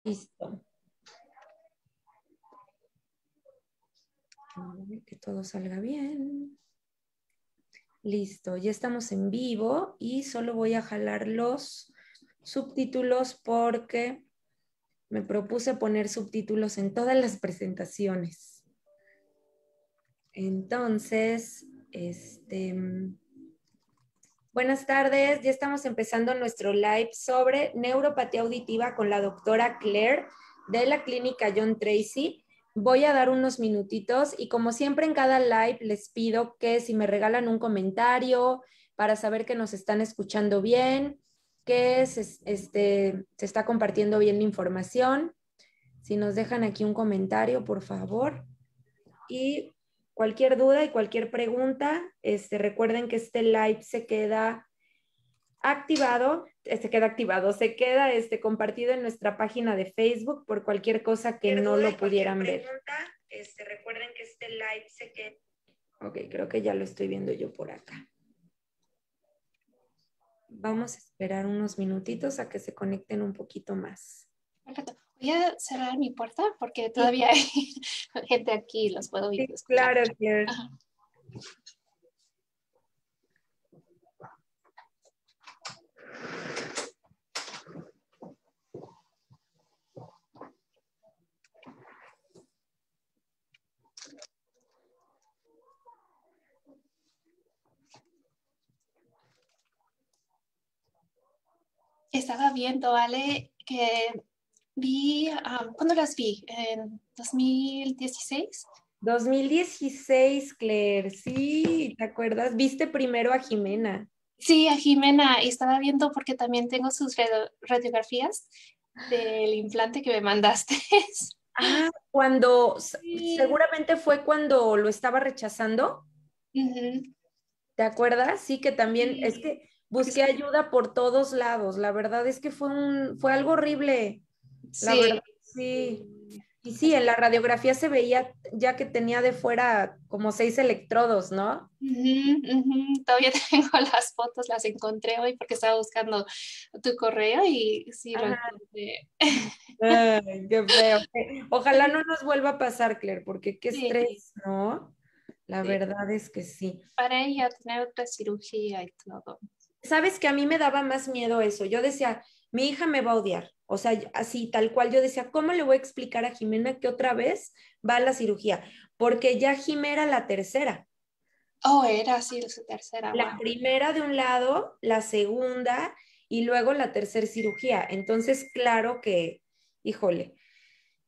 Listo. Que todo salga bien. Listo, ya estamos en vivo y solo voy a jalar los subtítulos porque me propuse poner subtítulos en todas las presentaciones. Entonces, buenas tardes, ya estamos empezando nuestro live sobre neuropatía auditiva con la doctora Claire de la clínica John Tracy. Voy a dar unos minutitos y como siempre en cada live les pido que si me regalan un comentario para saber que nos están escuchando bien, que se está compartiendo bien la información. Si nos dejan aquí un comentario, por favor. Y cualquier duda y cualquier pregunta, recuerden que este live se queda activado, se queda compartido en nuestra página de Facebook por cualquier cosa que no lo pudieran ver. Recuerden que este live se queda. Ok, creo que ya lo estoy viendo yo por acá. Vamos a esperar unos minutitos a que se conecten un poquito más. Perfecto. Voy a cerrar mi puerta porque todavía hay gente aquí y los puedo Sí, escuchar. claro, Claire. Ajá. Estaba viendo, Ale, que vi, ¿cuándo las vi? ¿En 2016? 2016, Claire, sí, ¿te acuerdas? Viste primero a Jimena. Sí, a Jimena, y estaba viendo porque también tengo sus radiografías del implante que me mandaste. Ah, Sí. seguramente fue cuando lo estaba rechazando. Ujú. ¿Te acuerdas? Sí, que también, es Sí. que busqué ayuda por todos lados. La verdad es que fue algo horrible. La Sí. verdad, sí. Y sí, en la radiografía se veía ya que tenía de fuera como 6 electrodos, ¿no? Ujú, ujú. Todavía tengo las fotos, las encontré hoy porque estaba buscando tu correo y sí lo Ajá. encontré. Ay, qué feo. Ojalá no nos vuelva a pasar, Claire, porque qué Sí, estrés, ¿no? La sí. verdad es que sí. Para ella tener otra cirugía y todo. Sabes que a mí me daba más miedo eso. Yo decía, mi hija me va a odiar. O sea, así tal cual yo decía, ¿cómo le voy a explicar a Jimena que otra vez va a la cirugía? Porque ya Jimena era la tercera. Oh, era así su tercera, La wow. primera de un lado, la segunda y luego la tercera cirugía. Entonces, claro que, híjole,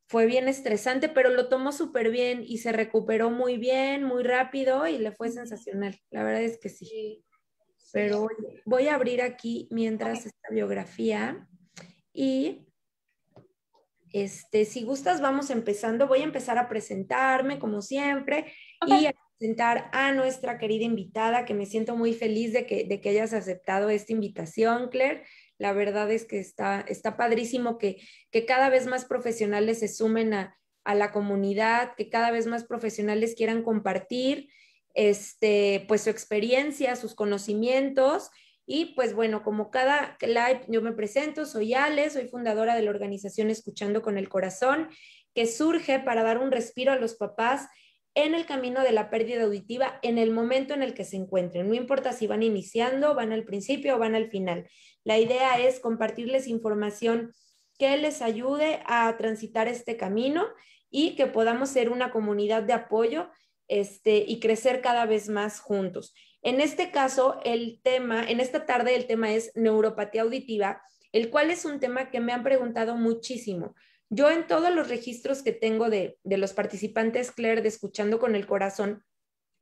fue bien estresante, pero lo tomó súper bien y se recuperó muy bien, muy rápido y le fue sensacional. La verdad es que sí. Sí, sí. Pero oye, voy a abrir aquí mientras Ok, esta biografía y si gustas, vamos empezando. Voy a empezar a presentarme como siempre y ok. a presentar a nuestra querida invitada, que me siento muy feliz de que hayas aceptado esta invitación, Claire. La verdad es que está padrísimo que cada vez más profesionales se sumen a la comunidad, que cada vez más profesionales quieran compartir pues su experiencia, sus conocimientos. Y pues bueno, como cada live, yo me presento, soy Ale, soy fundadora de la organización Escuchando con el Corazón, que surge para dar un respiro a los papás en el camino de la pérdida auditiva en el momento en el que se encuentren. No importa si van iniciando, van al principio o van al final. La idea es compartirles información que les ayude a transitar este camino y que podamos ser una comunidad de apoyo y crecer cada vez más juntos. En este caso, en esta tarde el tema es neuropatía auditiva, el cual es un tema que me han preguntado muchísimo. Yo en todos los registros que tengo de los participantes, Claire, de Escuchando con el Corazón,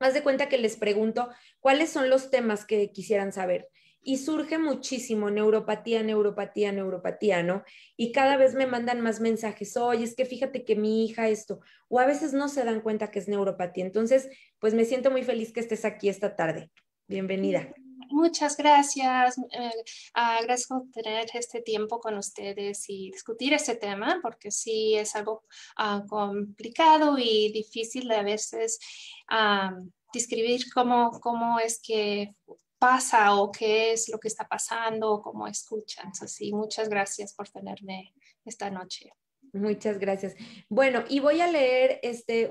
haz de cuenta que les pregunto cuáles son los temas que quisieran saber. Y surge muchísimo neuropatía, neuropatía, neuropatía, ¿no? Y cada vez me mandan más mensajes, oye, es que fíjate que mi hija esto, o a veces no se dan cuenta que es neuropatía. Entonces, pues me siento muy feliz que estés aquí esta tarde. Bienvenida. Muchas gracias. Agradezco tener este tiempo con ustedes y discutir este tema porque sí es algo complicado y difícil a veces describir cómo es que pasa o qué es lo que está pasando o cómo escuchan. Así, muchas gracias por tenerme esta noche. Muchas gracias. Bueno, y voy a leer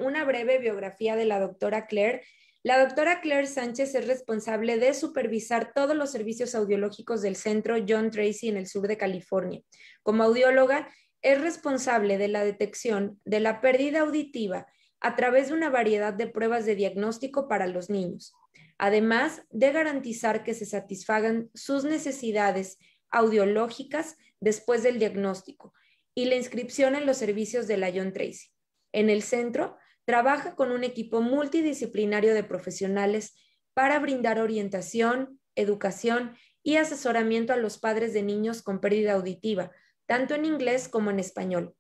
una breve biografía de la doctora Claire. La doctora Claire Sánchez es responsable de supervisar todos los servicios audiológicos del centro John Tracy en el sur de California. Como audióloga, es responsable de la detección de la pérdida auditiva a través de una variedad de pruebas de diagnóstico para los niños, además de garantizar que se satisfagan sus necesidades audiológicas después del diagnóstico y la inscripción en los servicios de la John Tracy. En el centro, trabaja con un equipo multidisciplinario de profesionales para brindar orientación, educación y asesoramiento a los padres de niños con pérdida auditiva, tanto en inglés como en español.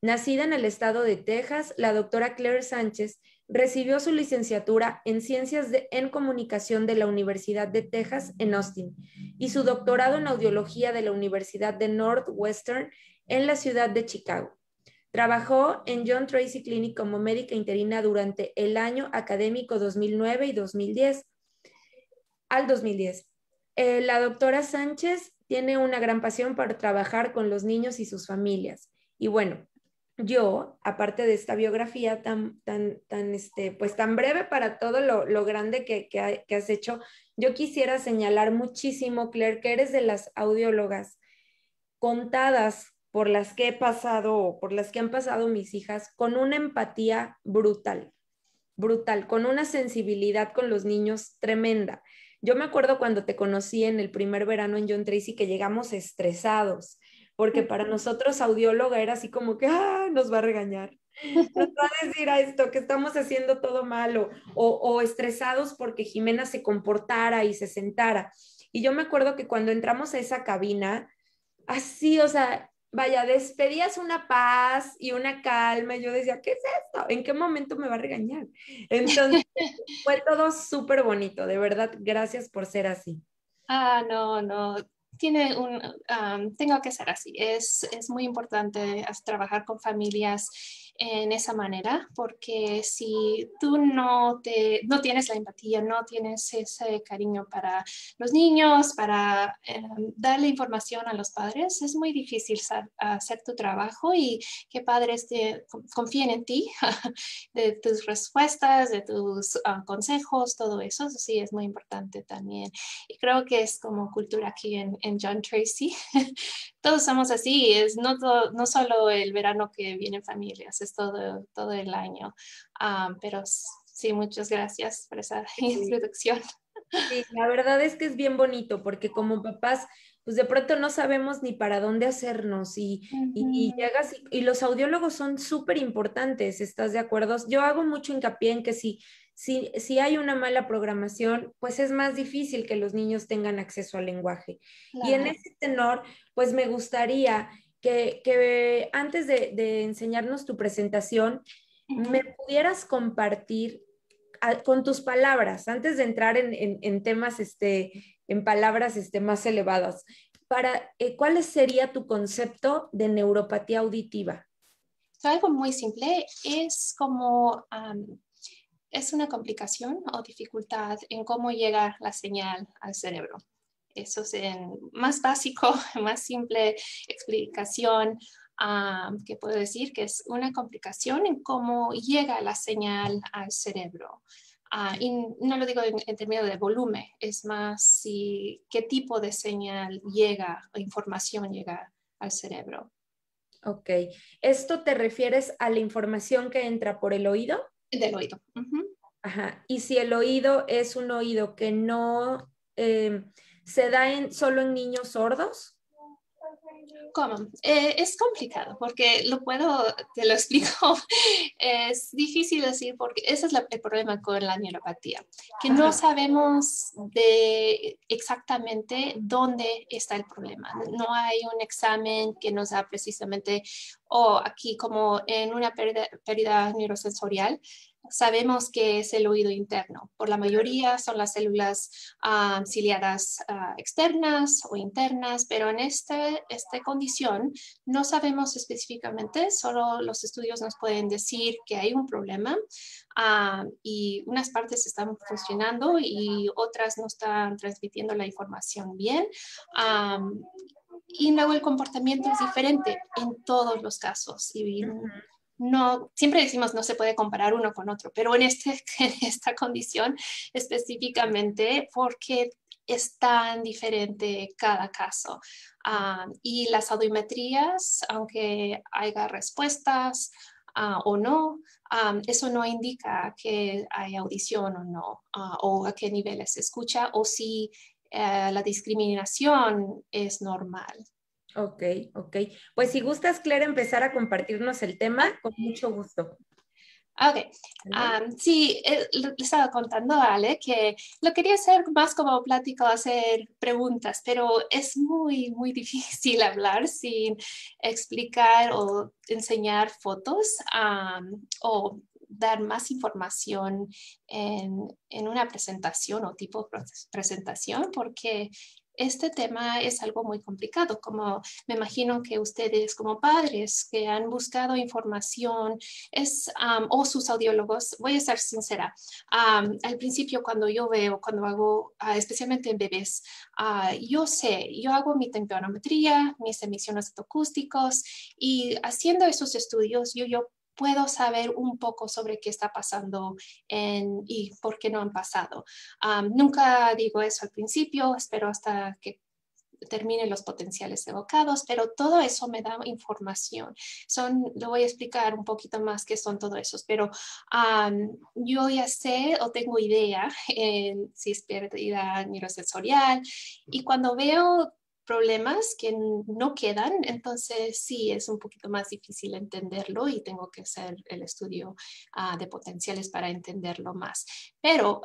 Nacida en el estado de Texas, la doctora Claire Sánchez recibió su licenciatura en en Comunicación de la Universidad de Texas en Austin y su doctorado en Audiología de la Universidad de Northwestern en la ciudad de Chicago. Trabajó en John Tracy Clinic como médica interina durante el año académico 2009 y 2010 al 2010. La doctora Sánchez tiene una gran pasión por trabajar con los niños y sus familias. Y bueno, yo, aparte de esta biografía pues tan breve para todo lo grande que has hecho, yo quisiera señalar muchísimo, Claire, que eres de las audiólogas contadas por las que he pasado o por las que han pasado mis hijas con una empatía brutal, brutal, con una sensibilidad con los niños tremenda. Yo me acuerdo cuando te conocí en el primer verano en John Tracy que llegamos estresados, porque para nosotros audióloga era así como que, nos va a regañar, nos va a decir a esto que estamos haciendo todo malo, o estresados porque Jimena se comportara y se sentara. Y yo me acuerdo que cuando entramos a esa cabina, así, o sea, vaya, despedías una paz y una calma. Y yo decía, ¿qué es esto? ¿En qué momento me va a regañar? Entonces, fue todo súper bonito, de verdad, gracias por ser así. No, no. Tengo que ser así. Es muy importante trabajar con familias en esa manera, porque si tú no tienes la empatía, no tienes ese cariño para los niños, para darle información a los padres, es muy difícil hacer tu trabajo y que padres confíen en ti, de tus respuestas, de tus consejos, todo eso. Sí, es muy importante también. Y creo que es como cultura aquí en John Tracy. Todos somos así, no solo el verano que vienen familias, es todo el año. Pero sí, muchas gracias por esa introducción. Sí, la verdad es que es bien bonito porque como papás, pues de pronto no sabemos ni para dónde hacernos y Ujú. llegas y los audiólogos son súper importantes, ¿estás de acuerdo? Yo hago mucho hincapié en que si hay una mala programación, pues es más difícil que los niños tengan acceso al lenguaje. Y en Claro. ese tenor, pues me gustaría que antes de enseñarnos tu presentación, me Ujú. pudieras compartir con tus palabras, antes de entrar en temas, en palabras más elevadas, ¿cuál sería tu concepto de neuropatía auditiva? Algo muy simple es como es una complicación o dificultad en cómo llega la señal al cerebro. Eso es en más básico, más simple explicación que puedo decir que es una complicación en cómo llega la señal al cerebro. Y no lo digo en términos de volumen, es más si qué tipo de señal llega o información llega al cerebro. Ok. ¿Esto te refieres a la información que entra por el oído? Del oído. Ujú. Ajá. Y si el oído es un oído que no se da solo en niños sordos. ¿Cómo? Es complicado porque te lo explico, es difícil decir porque ese es el problema con la neuropatía, que no Ajá. sabemos de exactamente dónde está el problema. No hay un examen que nos da precisamente, o aquí como en una pérdida neurosensorial, sabemos que es el oído interno. Por la mayoría son las células ciliadas externas o internas, pero en esta condición no sabemos específicamente, solo los estudios nos pueden decir que hay un problema y unas partes están funcionando y otras no están transmitiendo la información bien. Um, Y luego el comportamiento es diferente en todos los casos. Y Ujú. no, siempre decimos no se puede comparar uno con otro, pero en, en esta condición específicamente porque es tan diferente cada caso. Y las audiometrías, aunque haya respuestas o no, eso no indica que hay audición o no, o a qué niveles se escucha, o si la discriminación es normal. Ok, ok. Pues si gustas, Claire, empezar a compartirnos el tema, con mucho gusto. Ok, ¿Vale? sí, le estaba contando a Ale que lo quería hacer más como plático, hacer preguntas, pero es muy, muy difícil hablar sin explicar o enseñar fotos o dar más información en una presentación o tipo de presentación, porque este tema es algo muy complicado, como me imagino que ustedes como padres que han buscado información o sus audiólogos, voy a ser sincera, al principio cuando yo veo, cuando hago, especialmente en bebés, yo hago mi temperametría, mis emisiones acústicos y haciendo esos estudios yo puedo saber un poco sobre qué está pasando y por qué no han pasado. Nunca digo eso al principio, espero hasta que terminen los potenciales evocados, pero todo eso me da información. Le voy a explicar un poquito más qué son todos esos, pero yo ya sé o tengo idea si es pérdida neurosensorial y cuando veo problemas que no quedan, entonces sí es un poquito más difícil entenderlo y tengo que hacer el estudio de potenciales para entenderlo más. Pero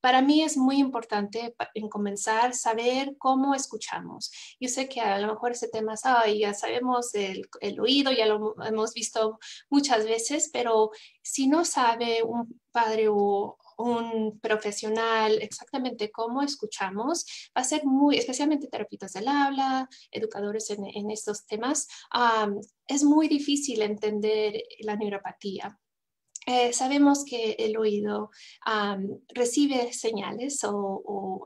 para mí es muy importante en comenzar saber cómo escuchamos. Yo sé que a lo mejor ese tema es, ya sabemos el oído, ya lo hemos visto muchas veces, pero si no sabe un padre o un profesional exactamente cómo escuchamos, va a ser muy, especialmente terapeutas del habla, educadores en estos temas, es muy difícil entender la neuropatía. Sabemos que el oído recibe señales o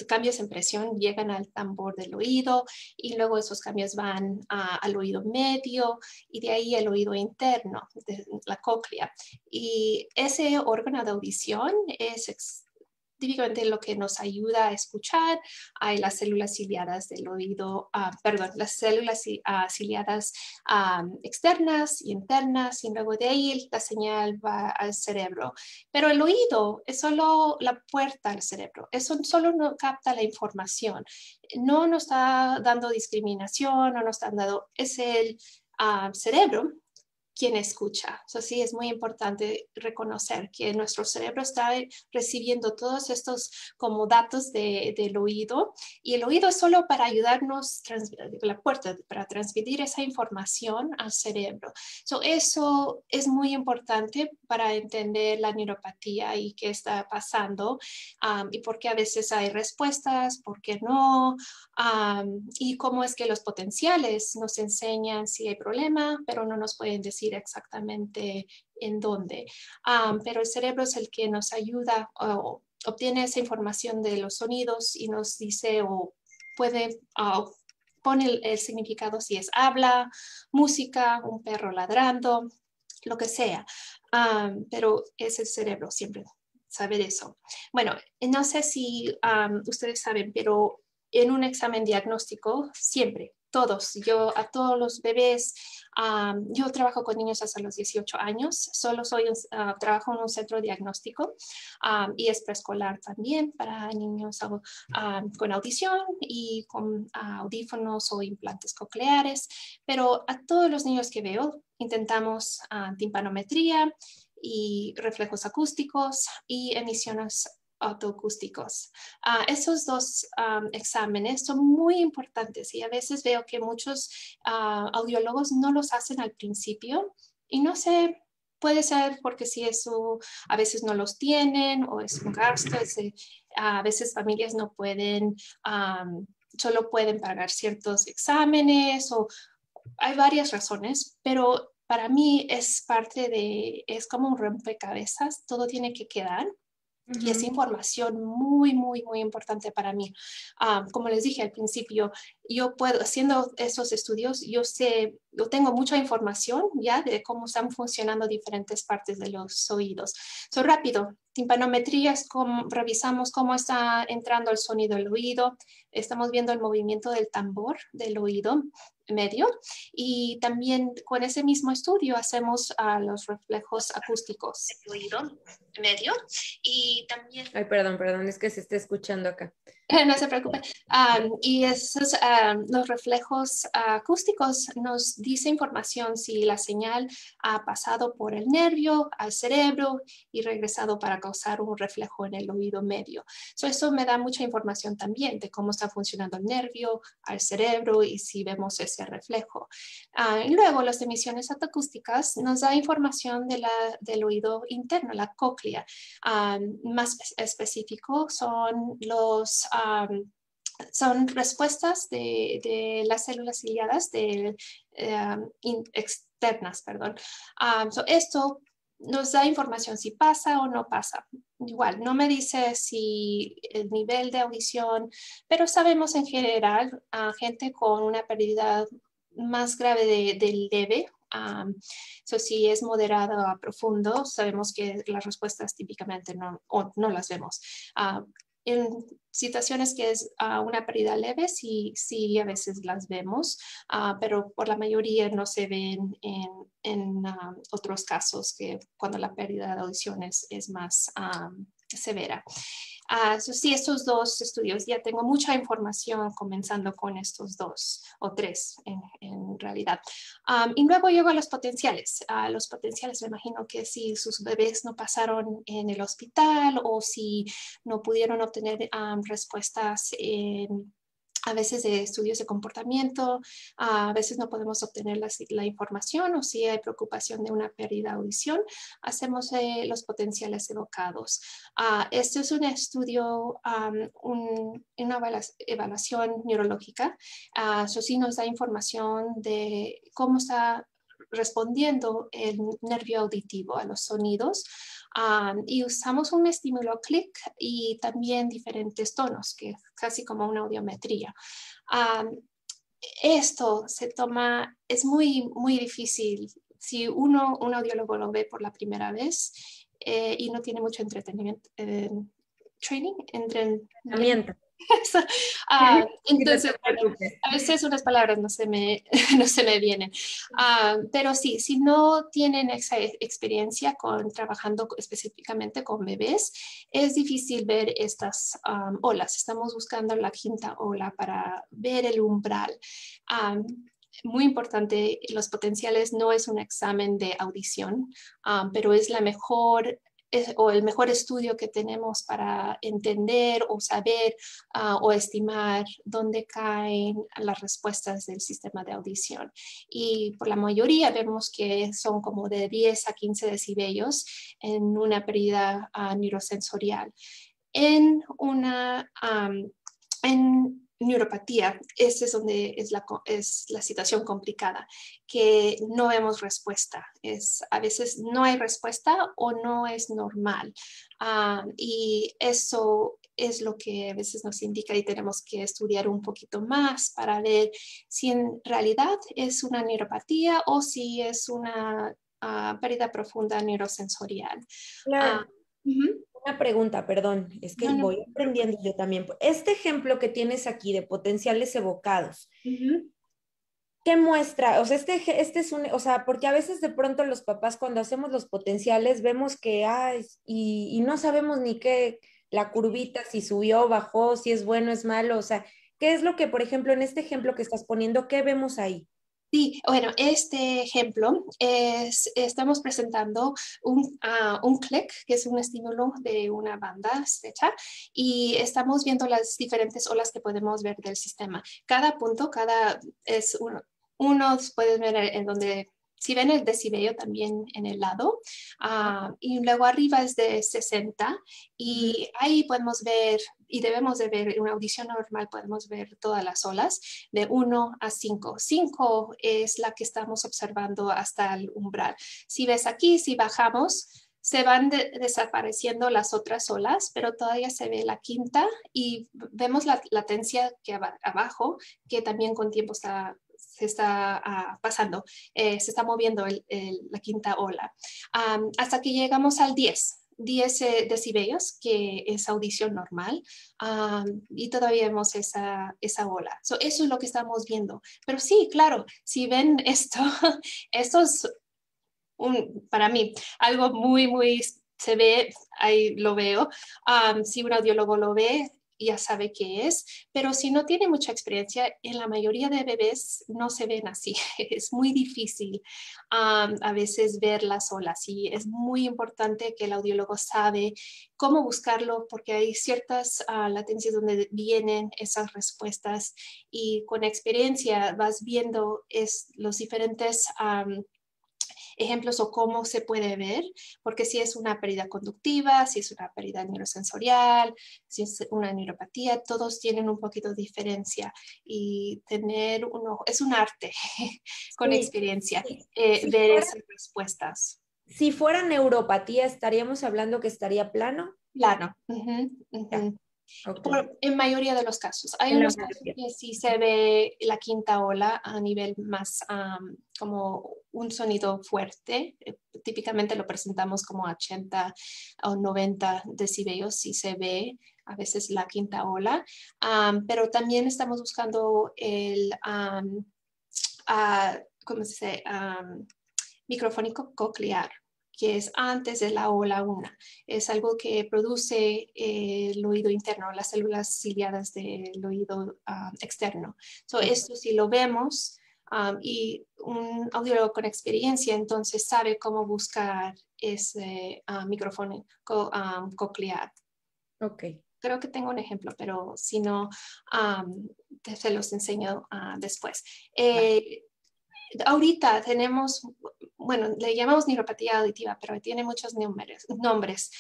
cambios en presión llegan al tambor del oído y luego esos cambios van al oído medio y de ahí el oído interno, de la cóclea. Y ese órgano de audición es típicamente lo que nos ayuda a escuchar. Hay las células ciliadas del oído, perdón, las células ciliadas externas y internas, y luego de ahí la señal va al cerebro. Pero el oído es solo la puerta al cerebro, eso solo no capta la información, no nos está dando discriminación, no nos está dando, es el cerebro quien escucha. Eso sí, es muy importante reconocer que nuestro cerebro está recibiendo todos estos como datos del oído y el oído es solo para ayudarnos, la puerta, para transmitir esa información al cerebro. Eso es muy importante para entender la neuropatía y qué está pasando y por qué a veces hay respuestas, por qué no, y cómo es que los potenciales nos enseñan si hay problema, pero no nos pueden decir exactamente en dónde. Pero el cerebro es el que nos ayuda o obtiene esa información de los sonidos y nos dice o puede pone el significado si es habla, música, un perro ladrando, lo que sea. Pero es el cerebro siempre saber eso. Bueno, no sé si ustedes saben, pero en un examen diagnóstico, siempre, todos, yo a todos los bebés, yo trabajo con niños hasta los 18 años, solo trabajo en un centro diagnóstico y es preescolar también para niños con audición y con audífonos o implantes cocleares, pero a todos los niños que veo intentamos timpanometría y reflejos acústicos y emisiones autoacústicos. Esos dos exámenes son muy importantes y a veces veo que muchos audiólogos no los hacen al principio y no sé, puede ser porque si eso a veces no los tienen o es un gasto, a veces familias no pueden, solo pueden pagar ciertos exámenes o hay varias razones, pero para mí es parte es como un rompecabezas, todo tiene que quedar Y es información muy, muy, muy importante para mí. Como les dije al principio, yo puedo, haciendo esos estudios, yo tengo mucha información ya de cómo están funcionando diferentes partes de los oídos. Rápido, timpanometría es como revisamos cómo está entrando el sonido al oído, estamos viendo el movimiento del tambor del oído medio y también con ese mismo estudio hacemos los reflejos acústicos del oído medio y también... Ay, perdón, es que se está escuchando acá. No se preocupe. Y esos, los reflejos acústicos nos dice información si la señal ha pasado por el nervio al cerebro y regresado para causar un reflejo en el oído medio. Eso me da mucha información también de cómo está funcionando el nervio al cerebro y si vemos ese reflejo. Y luego las emisiones acústicas nos da información del oído interno, la cóclea. Más específico son respuestas de las células ciliadas externas, perdón. Esto nos da información si pasa o no pasa. Igual, no me dice si el nivel de audición, pero sabemos en general a gente con una pérdida más grave de leve. Si es moderado a profundo, sabemos que las respuestas típicamente no las vemos. En situaciones que es una pérdida leve, sí, a veces las vemos, pero por la mayoría no se ven en otros casos que cuando la pérdida de audición es más severa. Sí, estos dos estudios, ya tengo mucha información comenzando con estos dos o tres en realidad. Y luego llego a los potenciales. Los potenciales me imagino que si sus bebés no pasaron en el hospital o si no pudieron obtener respuestas a veces de estudios de comportamiento, a veces no podemos obtener la información o si hay preocupación de una pérdida de audición, hacemos los potenciales evocados. Este es un estudio, una evaluación neurológica. Eso sí nos da información de cómo está respondiendo el nervio auditivo a los sonidos. Y usamos un estímulo clic y también diferentes tonos, que es casi como una audiometría. Esto es muy, muy difícil. Si un audiólogo lo ve por la primera vez y no tiene mucho entretenimiento, Entrenamiento. Entonces, a veces unas palabras no se me vienen. Pero sí, si no tienen esa experiencia trabajando específicamente con bebés, es difícil ver estas olas. Estamos buscando la quinta ola para ver el umbral. Muy importante, los potenciales no es un examen de audición, pero es el mejor estudio que tenemos para entender o saber o estimar dónde caen las respuestas del sistema de audición. Y por la mayoría vemos que son como de 10 a 15 decibelios en una pérdida neurosensorial. En neuropatía, esa es donde es la situación complicada, que no vemos respuesta. A veces no hay respuesta o no es normal. Y eso es lo que a veces nos indica y tenemos que estudiar un poquito más para ver si en realidad es una neuropatía o si es una pérdida profunda neurosensorial. Claro. Uh-huh. Una pregunta, perdón, es que No. voy aprendiendo yo también. Este ejemplo que tienes aquí de potenciales evocados, Uh-huh. ¿qué muestra? O sea, este es o sea, porque a veces de pronto los papás cuando hacemos los potenciales vemos que, y no sabemos ni qué, la curvita, si subió, bajó, si es bueno, es malo, o sea, ¿qué es lo que, por ejemplo, en este ejemplo que estás poniendo, qué vemos ahí? Sí, bueno, este ejemplo estamos presentando un clic, que es un estímulo de una banda estrecha, y estamos viendo las diferentes olas que podemos ver del sistema. Cada punto, es uno puedes ver en donde, si ven el decibelio también en el lado, y luego arriba es de 60, y ahí podemos ver, y debemos de ver, en una audición normal podemos ver todas las olas de 1 a 5. 5 es la que estamos observando hasta el umbral. Si ves aquí, si bajamos, se van desapareciendo las otras olas, pero todavía se ve la quinta y vemos la latencia que abajo, que también con tiempo se está pasando, se está moviendo la quinta ola, hasta que llegamos al 10 decibelios, que es audición normal, y todavía vemos esa ola. Eso es lo que estamos viendo. Pero sí, claro, si ven esto, esto es para mí algo muy, se ve, ahí lo veo. Si un audiólogo lo ve, ya sabe qué es, pero si no tiene mucha experiencia, en la mayoría de bebés no se ven así. Es muy difícil a veces ver las olas y es muy importante que el audiólogo sabe cómo buscarlo porque hay ciertas latencias donde vienen esas respuestas y con experiencia vas viendo los diferentes ejemplos o cómo se puede ver, porque si es una pérdida conductiva, si es una pérdida neurosensorial, si es una neuropatía, todos tienen un poquito de diferencia y tener uno, es un arte con Sí, experiencia, sí. ver esas respuestas. Si fuera neuropatía, estaríamos hablando que estaría plano. Plano. Ya, ok. En mayoría de los casos. Hay En la unos casos mayoría. que sí se ve la quinta ola a nivel más como un sonido fuerte. Típicamente lo presentamos como 80 o 90 decibelios si se ve a veces la quinta ola. Pero también estamos buscando ¿cómo se dice? Microfónico coclear, que es antes de la ola 1. Es algo que produce el oído interno, las células ciliadas del oído externo. Ok. Esto si lo vemos y un audiólogo con experiencia entonces sabe cómo buscar ese micrófono coclear. Ok. Creo que tengo un ejemplo, pero si no, se los enseño después. Va. Ahorita tenemos, bueno, le llamamos neuropatía auditiva, pero tiene muchos nombres.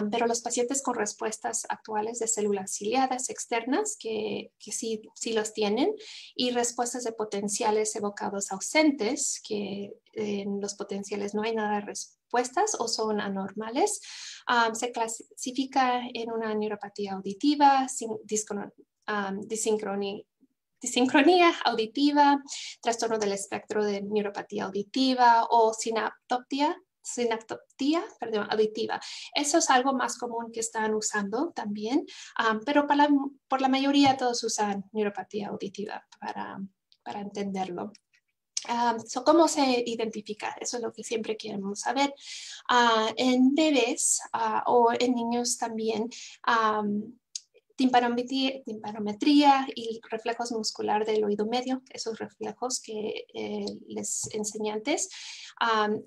Pero los pacientes con respuestas actuales de células ciliadas externas, que sí los tienen, y respuestas de potenciales evocados ausentes, que en los potenciales no hay nada de respuestas o son anormales, se clasifica en una neuropatía auditiva, disincronía auditiva, trastorno del espectro de neuropatía auditiva o sinaptoptía, auditiva. Eso es algo más común que están usando también, pero por la mayoría todos usan neuropatía auditiva para entenderlo. ¿Cómo se identifica? Eso es lo que siempre queremos saber. En bebés o en niños también, timpanometría y reflejos muscular del oído medio, esos reflejos que les enseñé antes,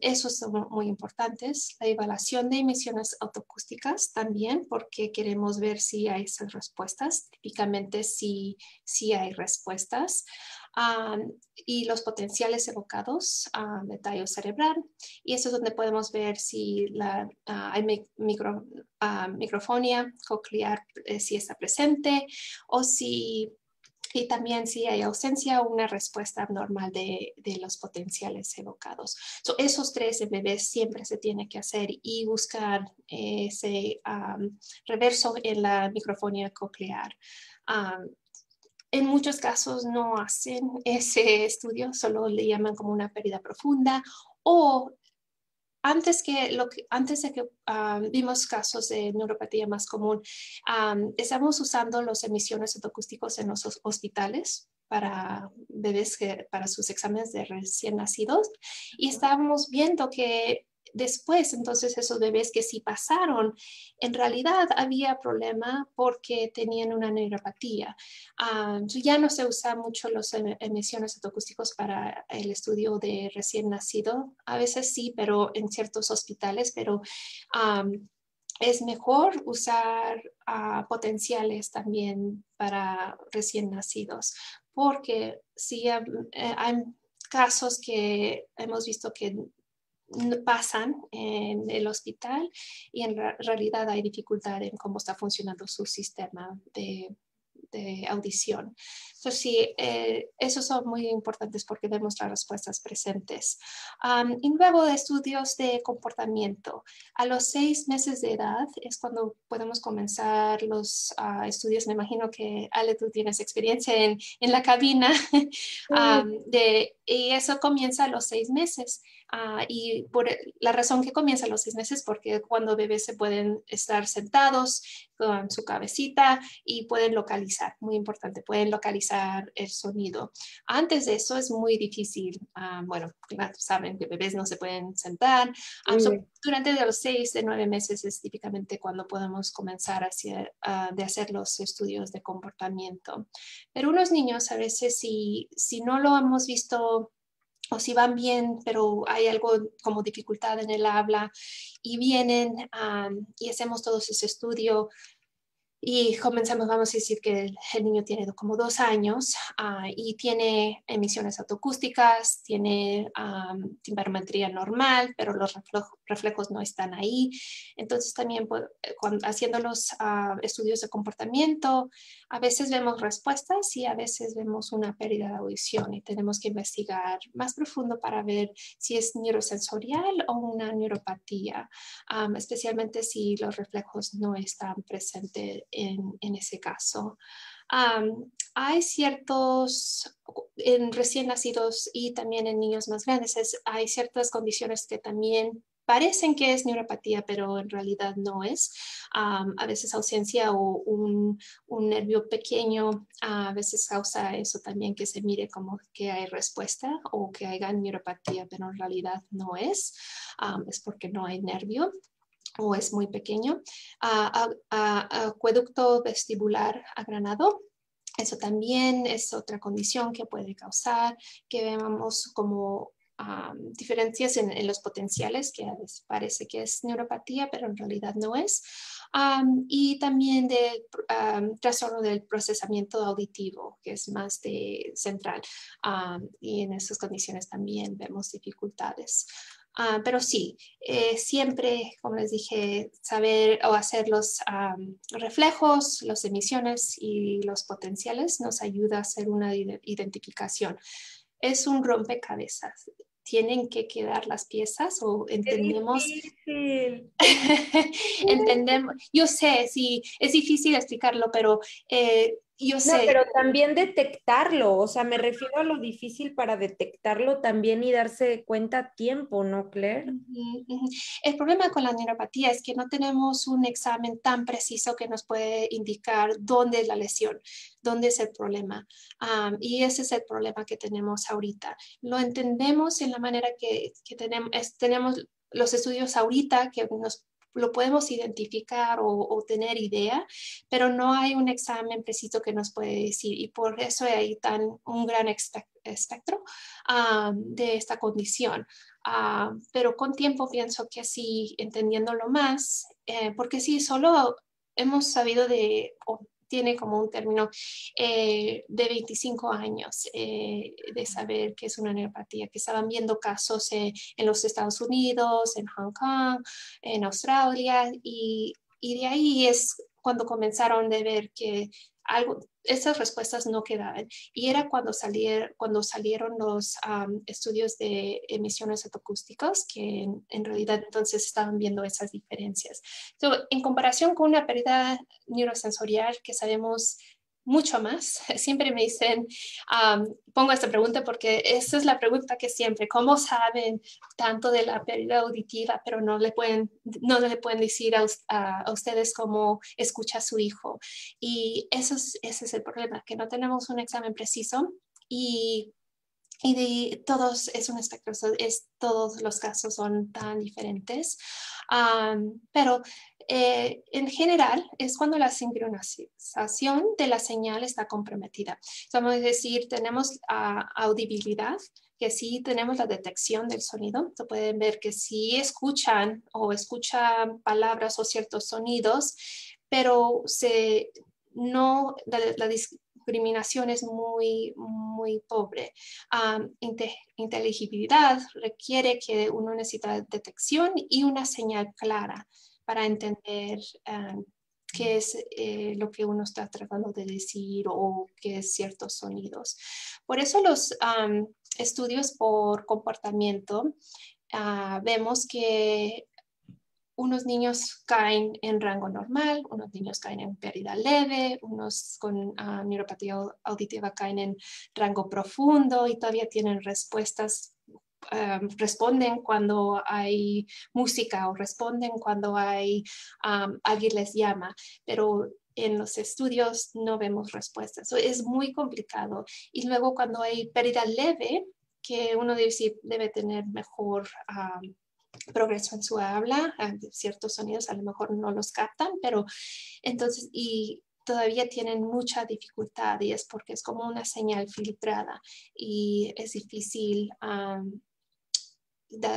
esos son muy importantes. La evaluación de emisiones autoacústicas también, porque queremos ver si hay esas respuestas. Típicamente sí hay respuestas. Y los potenciales evocados de tallo cerebral. Y eso es donde podemos ver si hay microfonía coclear, si está presente o si, y también si hay ausencia o una respuesta abnormal de los potenciales evocados. Esos tres en bebés siempre se tiene que hacer y buscar ese reverso en la microfonía coclear. En muchos casos no hacen ese estudio, solo le llaman como una pérdida profunda o antes de que vimos casos de neuropatía más común, estamos usando los emisiones autoacústicos en los hospitales para bebés, para sus exámenes de recién nacidos y estábamos viendo que después, entonces esos bebés que sí pasaron, en realidad había problema porque tenían una neuropatía. Ya no se usa mucho las emisiones autoacústicos para el estudio de recién nacido. A veces sí, pero en ciertos hospitales, pero es mejor usar potenciales también para recién nacidos, porque sí hay casos que hemos visto que pasan en el hospital y en realidad hay dificultad en cómo está funcionando su sistema de audición. Entonces, sí, esos son muy importantes porque vemos las respuestas presentes. Y luego de estudios de comportamiento. A los 6 meses de edad es cuando podemos comenzar los estudios. Me imagino que Ale, tú tienes experiencia en la cabina Sí. y eso comienza a los 6 meses. Y por la razón que comienza a los 6 meses, porque cuando bebés se pueden estar sentados con su cabecita y pueden localizar, muy importante, pueden localizar el sonido. Antes de eso es muy difícil. Bueno, claro, saben que bebés no se pueden sentar. Sí. Durante de los 6 de 9 meses es típicamente cuando podemos comenzar de hacer los estudios de comportamiento. Pero unos niños a veces si no lo hemos visto o si van bien, pero hay algo como dificultad en el habla y vienen y hacemos todo ese estudio y comenzamos, vamos a decir que el niño tiene como 2 años y tiene emisiones autoacústicas, tiene timbarometría normal, pero los reflejos no están ahí. Entonces también haciendo los estudios de comportamiento, a veces vemos respuestas y a veces vemos una pérdida de audición y tenemos que investigar más profundo para ver si es neurosensorial o una neuropatía, especialmente si los reflejos no están presentes en ese caso. Hay ciertos, en recién nacidos y también en niños más grandes, hay ciertas condiciones que también parecen que es neuropatía, pero en realidad no es. A veces ausencia o un nervio pequeño a veces causa eso también, que se mire como que hay respuesta o que haya neuropatía, pero en realidad no es. Es porque no hay nervio o es muy pequeño. Acueducto vestibular agranado. Eso también es otra condición que puede causar que veamos como diferencias en los potenciales, que a veces parece que es neuropatía, pero en realidad no es. Y también del trastorno del procesamiento auditivo, que es más de central. Y en esas condiciones también vemos dificultades. Pero sí, siempre, como les dije, saber o hacer los reflejos, las emisiones y los potenciales nos ayuda a hacer una identificación. Es un rompecabezas. Tienen que quedar las piezas o Qué entendemos. difícil. Entendemos, yo sé, sí, es difícil explicarlo, pero yo No, sé. pero también detectarlo, o sea, me refiero a lo difícil para detectarlo también y darse cuenta a tiempo, ¿no, Claire? Ujú, ujú. El problema con la neuropatía es que no tenemos un examen tan preciso que nos puede indicar dónde es la lesión, dónde es el problema. Y ese es el problema que tenemos ahorita. Lo entendemos en la manera que tenemos los estudios ahorita que nos lo podemos identificar o tener idea, pero no hay un examen preciso que nos puede decir y por eso hay un gran espectro de esta condición. Pero con tiempo pienso que sí, entendiéndolo más, porque sí, solo hemos sabido tiene como un término de 25 años de saber que es una neuropatía, que estaban viendo casos en los Estados Unidos, en Hong Kong, en Australia, y de ahí es cuando comenzaron de ver que esas respuestas no quedaban. Y era cuando salieron los estudios de emisiones autoacústicas que en realidad entonces estaban viendo esas diferencias. En comparación con una pérdida neurosensorial que sabemos mucho más, siempre me dicen, pongo esta pregunta porque esa es la pregunta que siempre, ¿cómo saben tanto de la pérdida auditiva, pero no le pueden decir a ustedes cómo escucha su hijo? Y ese es el problema, que no tenemos un examen preciso y de todos es un espectro, todos los casos son tan diferentes, pero en general es cuando la sincronización de la señal está comprometida. Vamos a decir, tenemos audibilidad, que sí tenemos la detección del sonido. Se pueden ver que sí escuchan o escuchan palabras o ciertos sonidos, pero no, la discriminación es muy, muy pobre. Inteligibilidad requiere que uno necesita detección y una señal clara para entender qué es lo que uno está tratando de decir o qué es ciertos sonidos. Por eso los estudios por comportamiento vemos que unos niños caen en rango normal, unos niños caen en pérdida leve, unos con neuropatía auditiva caen en rango profundo y todavía tienen respuestas. Responden cuando hay música o responden cuando alguien les llama, pero en los estudios no vemos respuestas. So, es muy complicado. Y luego cuando hay pérdida leve, que uno debe tener mejor progreso en su habla, ciertos sonidos a lo mejor no los captan, pero entonces, y todavía tienen mucha dificultad y es porque es como una señal filtrada y es difícil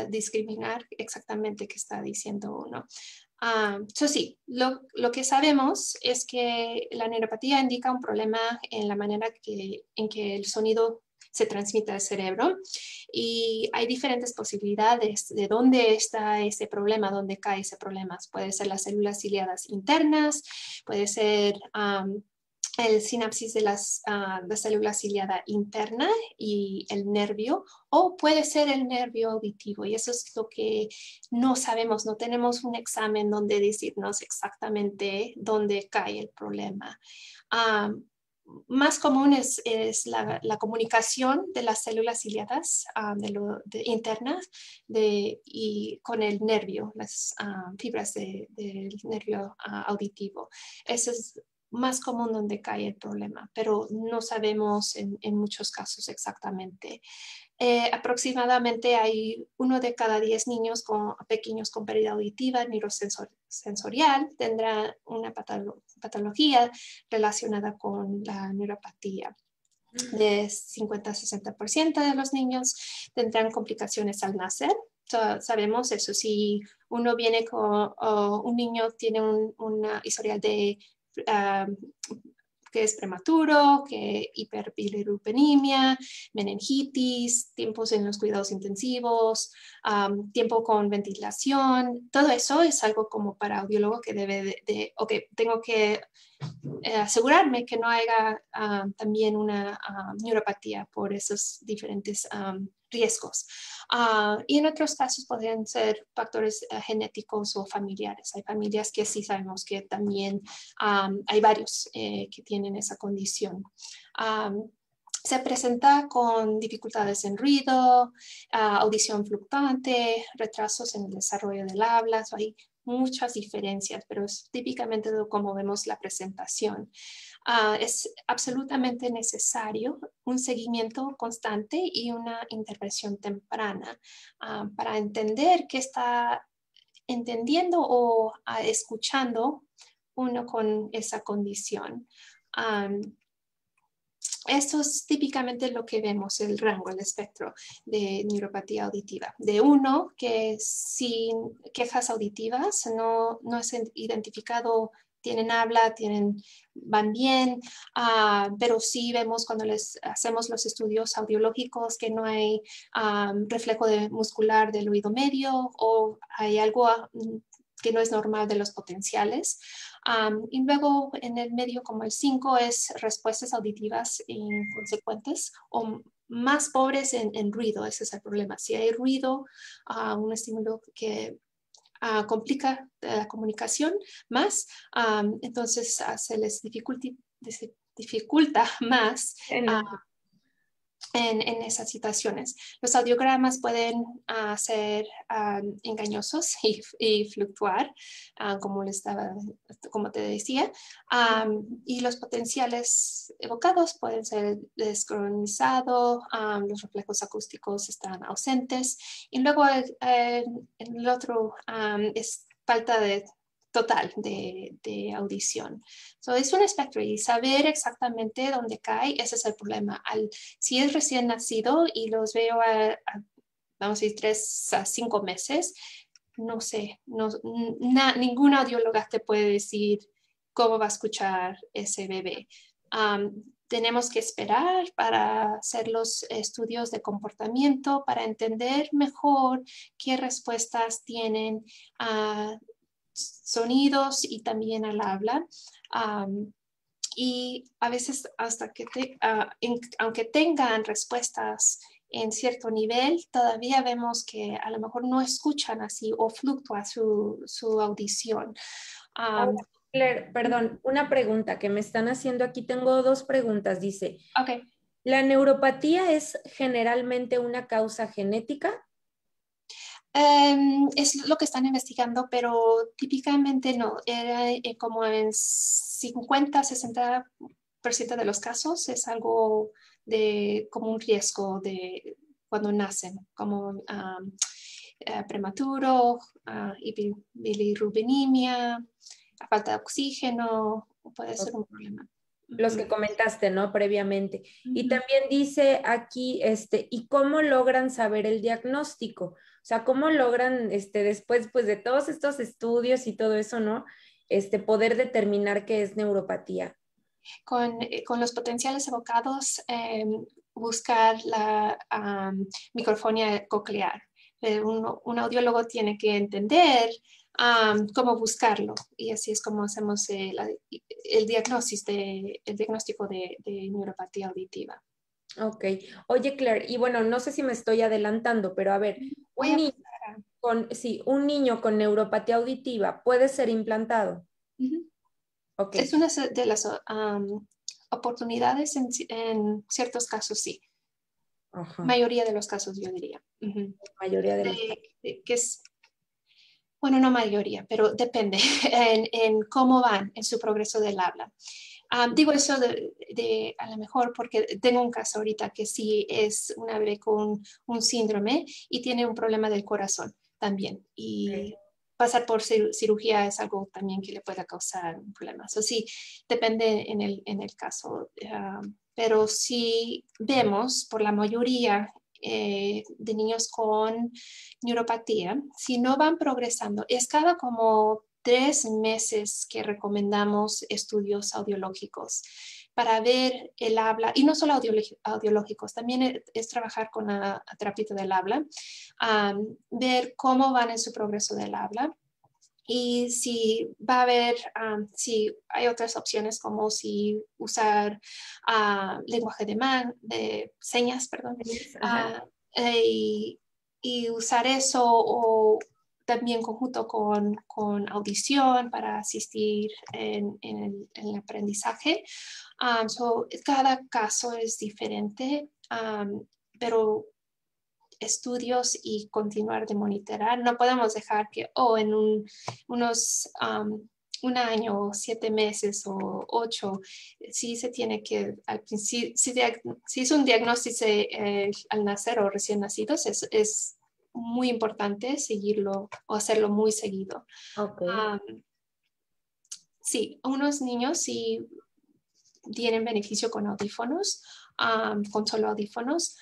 discriminar exactamente qué está diciendo uno. Sí, lo que sabemos es que la neuropatía indica un problema en la manera en que el sonido se transmite al cerebro y hay diferentes posibilidades de dónde está ese problema, dónde cae ese problema. Puede ser las células ciliadas internas, puede ser el sinapsis de la célula ciliada interna y el nervio, o puede ser el nervio auditivo, y eso es lo que no sabemos, no tenemos un examen donde decirnos exactamente dónde cae el problema. Más común es la comunicación de las células ciliadas internas y con el nervio, las fibras del nervio auditivo. Eso es más común donde cae el problema, pero no sabemos en muchos casos exactamente. Aproximadamente hay 1 de cada 10 niños pequeños con pérdida auditiva neurosensorial tendrá una patología relacionada con la neuropatía. De 50 a 60% de los niños tendrán complicaciones al nacer. Sabemos eso, si uno viene con, un niño tiene una historial de que es prematuro, que hiperbilirubinemia, meningitis, tiempos en los cuidados intensivos, tiempo con ventilación, todo eso es algo como para audiólogo que debe tengo que asegurarme que no haya también una neuropatía por esos diferentes riesgos. Y en otros casos podrían ser factores genéticos o familiares. Hay familias que sí sabemos que también hay varios que tienen esa condición. Se presenta con dificultades en ruido, audición fluctuante, retrasos en el desarrollo del habla. Hay muchas diferencias, pero es típicamente como vemos la presentación. Es absolutamente necesario un seguimiento constante y una intervención temprana para entender qué está entendiendo o escuchando uno con esa condición. Esto es típicamente lo que vemos, el rango, el espectro de neuropatía auditiva. De 1 que sin quejas auditivas, no es identificado, tienen habla, van bien, pero sí vemos cuando les hacemos los estudios audiológicos que no hay reflejo muscular del oído medio o hay algo que no es normal de los potenciales. Y luego en el medio como el 5 es respuestas auditivas inconsecuentes o más pobres en ruido. Ese es el problema. Si hay ruido, un estímulo que complica la comunicación más, entonces se les dificulta más en esas situaciones. Los audiogramas pueden ser engañosos y fluctuar, como te decía, y los potenciales evocados pueden ser descronizados, los reflejos acústicos están ausentes, y luego el otro es falta total de audición. Es un espectro y saber exactamente dónde cae, ese es el problema. Si es recién nacido y los veo vamos a decir, 3 a 5 meses, no sé, ninguna audióloga te puede decir cómo va a escuchar ese bebé. Tenemos que esperar para hacer los estudios de comportamiento, para entender mejor qué respuestas tienen sonidos y también al habla. Y a veces hasta que aunque tengan respuestas en cierto nivel, todavía vemos que a lo mejor no escuchan así o fluctúa su audición. Ahora, Claire, perdón, una pregunta que me están haciendo aquí. Tengo dos preguntas. Dice, Ok. ¿la neuropatía es generalmente una causa genética? Es lo que están investigando, pero típicamente no. Era como en 50-60% de los casos es algo como un riesgo de cuando nacen, como prematuro, bilirrubinemia, falta de oxígeno, puede ser un problema. Los que comentaste, ¿no? Previamente. Y Ujú. también dice aquí, ¿y cómo logran saber el diagnóstico? O sea, ¿cómo logran, después, pues, de todos estos estudios y todo eso, ¿no? Poder determinar qué es neuropatía. Con los potenciales evocados, buscar la microfonía coclear. Un audiólogo tiene que entender cómo buscarlo y así es como hacemos el diagnóstico de neuropatía auditiva. Ok. Oye, Claire, y bueno, no sé si me estoy adelantando, pero a ver, Voy un a niño pasar a... sí, un niño con neuropatía auditiva puede ser implantado. Ujú. Ok. Es una de las oportunidades en ciertos casos, sí. Ajá. Mayoría de los casos, yo diría. Ujú. Mayoría de los casos. Que es bueno, no mayoría, pero depende en cómo van en su progreso del habla. Digo eso a lo mejor porque tengo un caso ahorita que sí es una bebé con un síndrome y tiene un problema del corazón también. Y pasar por cirugía es algo también que le pueda causar un problema. Eso sí, depende en el caso. Pero sí vemos por la mayoría de niños con neuropatía, si no van progresando, es cada como 3 meses que recomendamos estudios audiológicos para ver el habla, y no solo audiológicos, también es trabajar con la terapia del habla, ver cómo van en su progreso del habla. Y si va a haber, si hay otras opciones como si usar lenguaje de señas, perdón, Ajá. ah, y, y usar eso o también conjunto con audición para asistir en el aprendizaje. Cada caso es diferente, pero estudios y continuar de monitorar. No podemos dejar que, en unos 1 año, 7 meses o 8, sí se tiene que, al principio, si es un diagnóstico al nacer o recién nacidos, es muy importante seguirlo o hacerlo muy seguido. Ok. Sí, unos niños sí tienen beneficio con audífonos, con solo audífonos.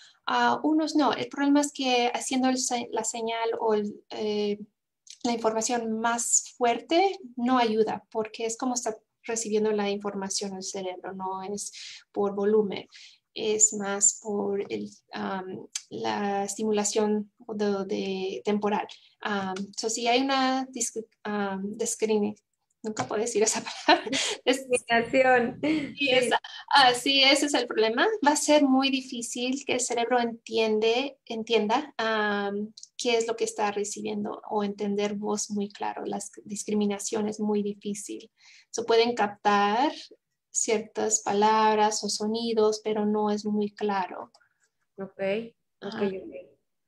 Unos no. El problema es que haciendo la señal o la información más fuerte no ayuda porque es como está recibiendo la información el cerebro, no es por volumen, es más por la estimulación temporal. Si hay una nunca puedo decir esa palabra, Discriminación. y Sí. sí, ese es el problema. Va a ser muy difícil que el cerebro entienda qué es lo que está recibiendo o entender voz muy claro. La discriminación es muy difícil. Se pueden captar ciertas palabras o sonidos, pero no es muy claro. Ok. Ok.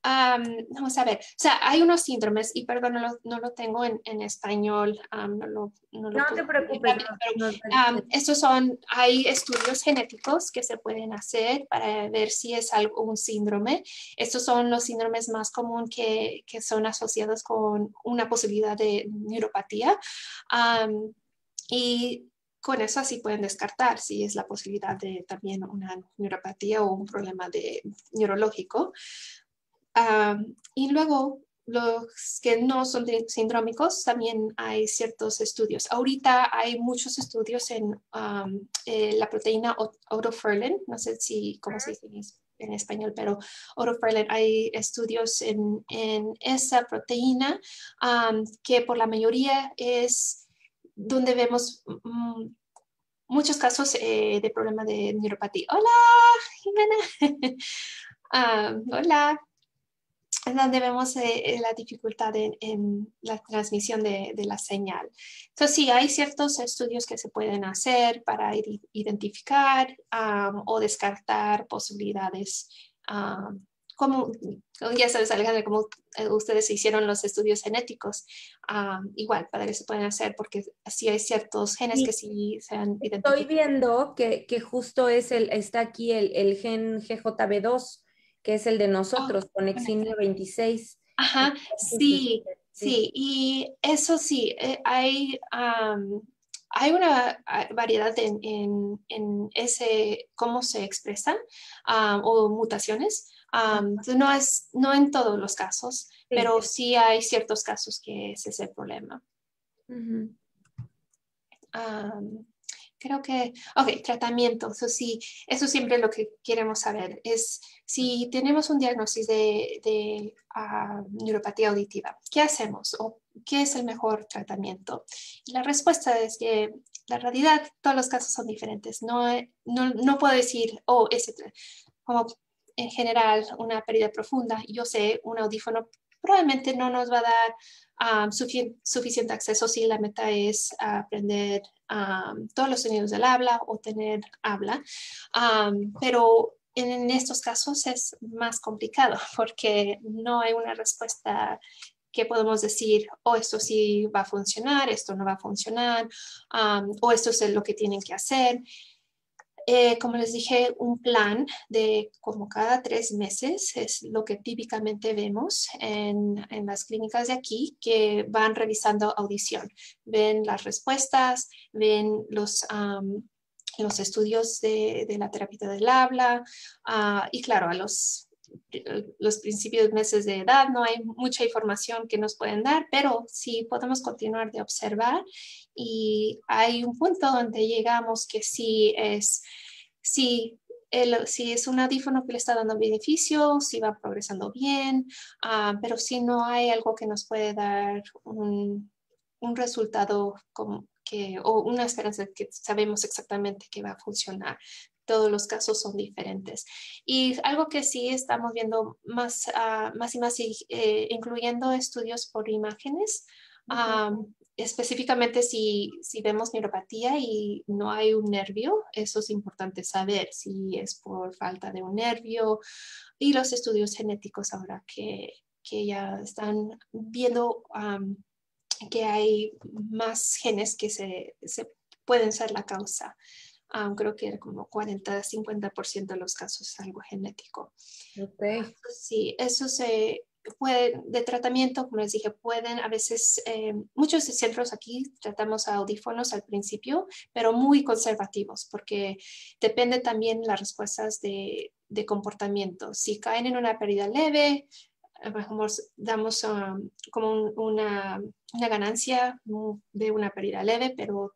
Ah, Vamos a ver, o sea, hay unos síndromes, y perdón, no lo tengo en español, no lo No puedo te decir preocupes. rápido, pero hay estudios genéticos que se pueden hacer para ver si es un síndrome. Estos son los síndromes más comunes que son asociados con una posibilidad de neuropatía. Y con eso así pueden descartar si es la posibilidad de también una neuropatía o un problema neurológico. Y luego, los que no son sindrómicos, también hay ciertos estudios. Ahorita hay muchos estudios en la proteína otoferlin, no sé cómo se dice en español, pero otoferlin, hay estudios en esa proteína que por la mayoría es donde vemos muchos casos de problema de neuropatía. Hola, Jimena. Hola. En donde vemos la dificultad en la transmisión de la señal. Entonces, sí, hay ciertos estudios que se pueden hacer para identificar o descartar posibilidades. Como ya sabes, Alejandra, como ustedes hicieron los estudios genéticos, igual para eso pueden hacer, porque sí hay ciertos genes que Y sí se han estoy identificado. viendo que justo está aquí el gen GJB2, que es el de Oh, nosotros, con conecta. eximio 26. Ajá, Entonces, sí, sí. sí, y eso sí, hay una variedad en ese, cómo se expresan o mutaciones. Ah, No en todos los casos, sí, pero sí. sí hay ciertos casos que ese es el problema. Ujú. Am, Creo que, ok, tratamiento, eso siempre es lo que queremos saber, es si tenemos un diagnóstico de neuropatía auditiva, ¿qué hacemos o qué es el mejor tratamiento? Y la respuesta es que la realidad, todos los casos son diferentes, no puedo decir, oh, como en general una pérdida profunda, yo sé, un audífono probablemente no nos va a dar suficiente acceso si la meta es aprender todos los sonidos del habla o tener habla. Pero en estos casos es más complicado porque no hay una respuesta que podemos decir, oh, esto sí va a funcionar, esto no va a funcionar, o esto es lo que tienen que hacer. Como les dije, un plan de como cada 3 meses es lo que típicamente vemos en las clínicas de aquí que van revisando audición. Ven las respuestas, ven los estudios de la terapia del habla y claro, a los principios meses de edad no hay mucha información que nos pueden dar, pero sí podemos continuar de observar y hay un punto donde llegamos que si si es un audífono que le está dando beneficio, si va progresando bien, pero si no hay algo que nos puede dar un resultado o una esperanza de que sabemos exactamente que va a funcionar. Todos los casos son diferentes. Y algo que sí estamos viendo más y más, incluyendo estudios por imágenes, Ujú. específicamente si vemos neuropatía y no hay un nervio, eso es importante saber si es por falta de un nervio y los estudios genéticos ahora que ya están viendo que hay más genes que se pueden ser la causa. Creo que era como 40-50% de los casos es algo genético. Ok. Sí, eso se puede, de tratamiento, como les dije, pueden a veces, muchos centros aquí tratamos a audífonos al principio, pero muy conservativos, porque depende también las respuestas de comportamiento. Si caen en una pérdida leve, mejor damos como una ganancia de una pérdida leve, pero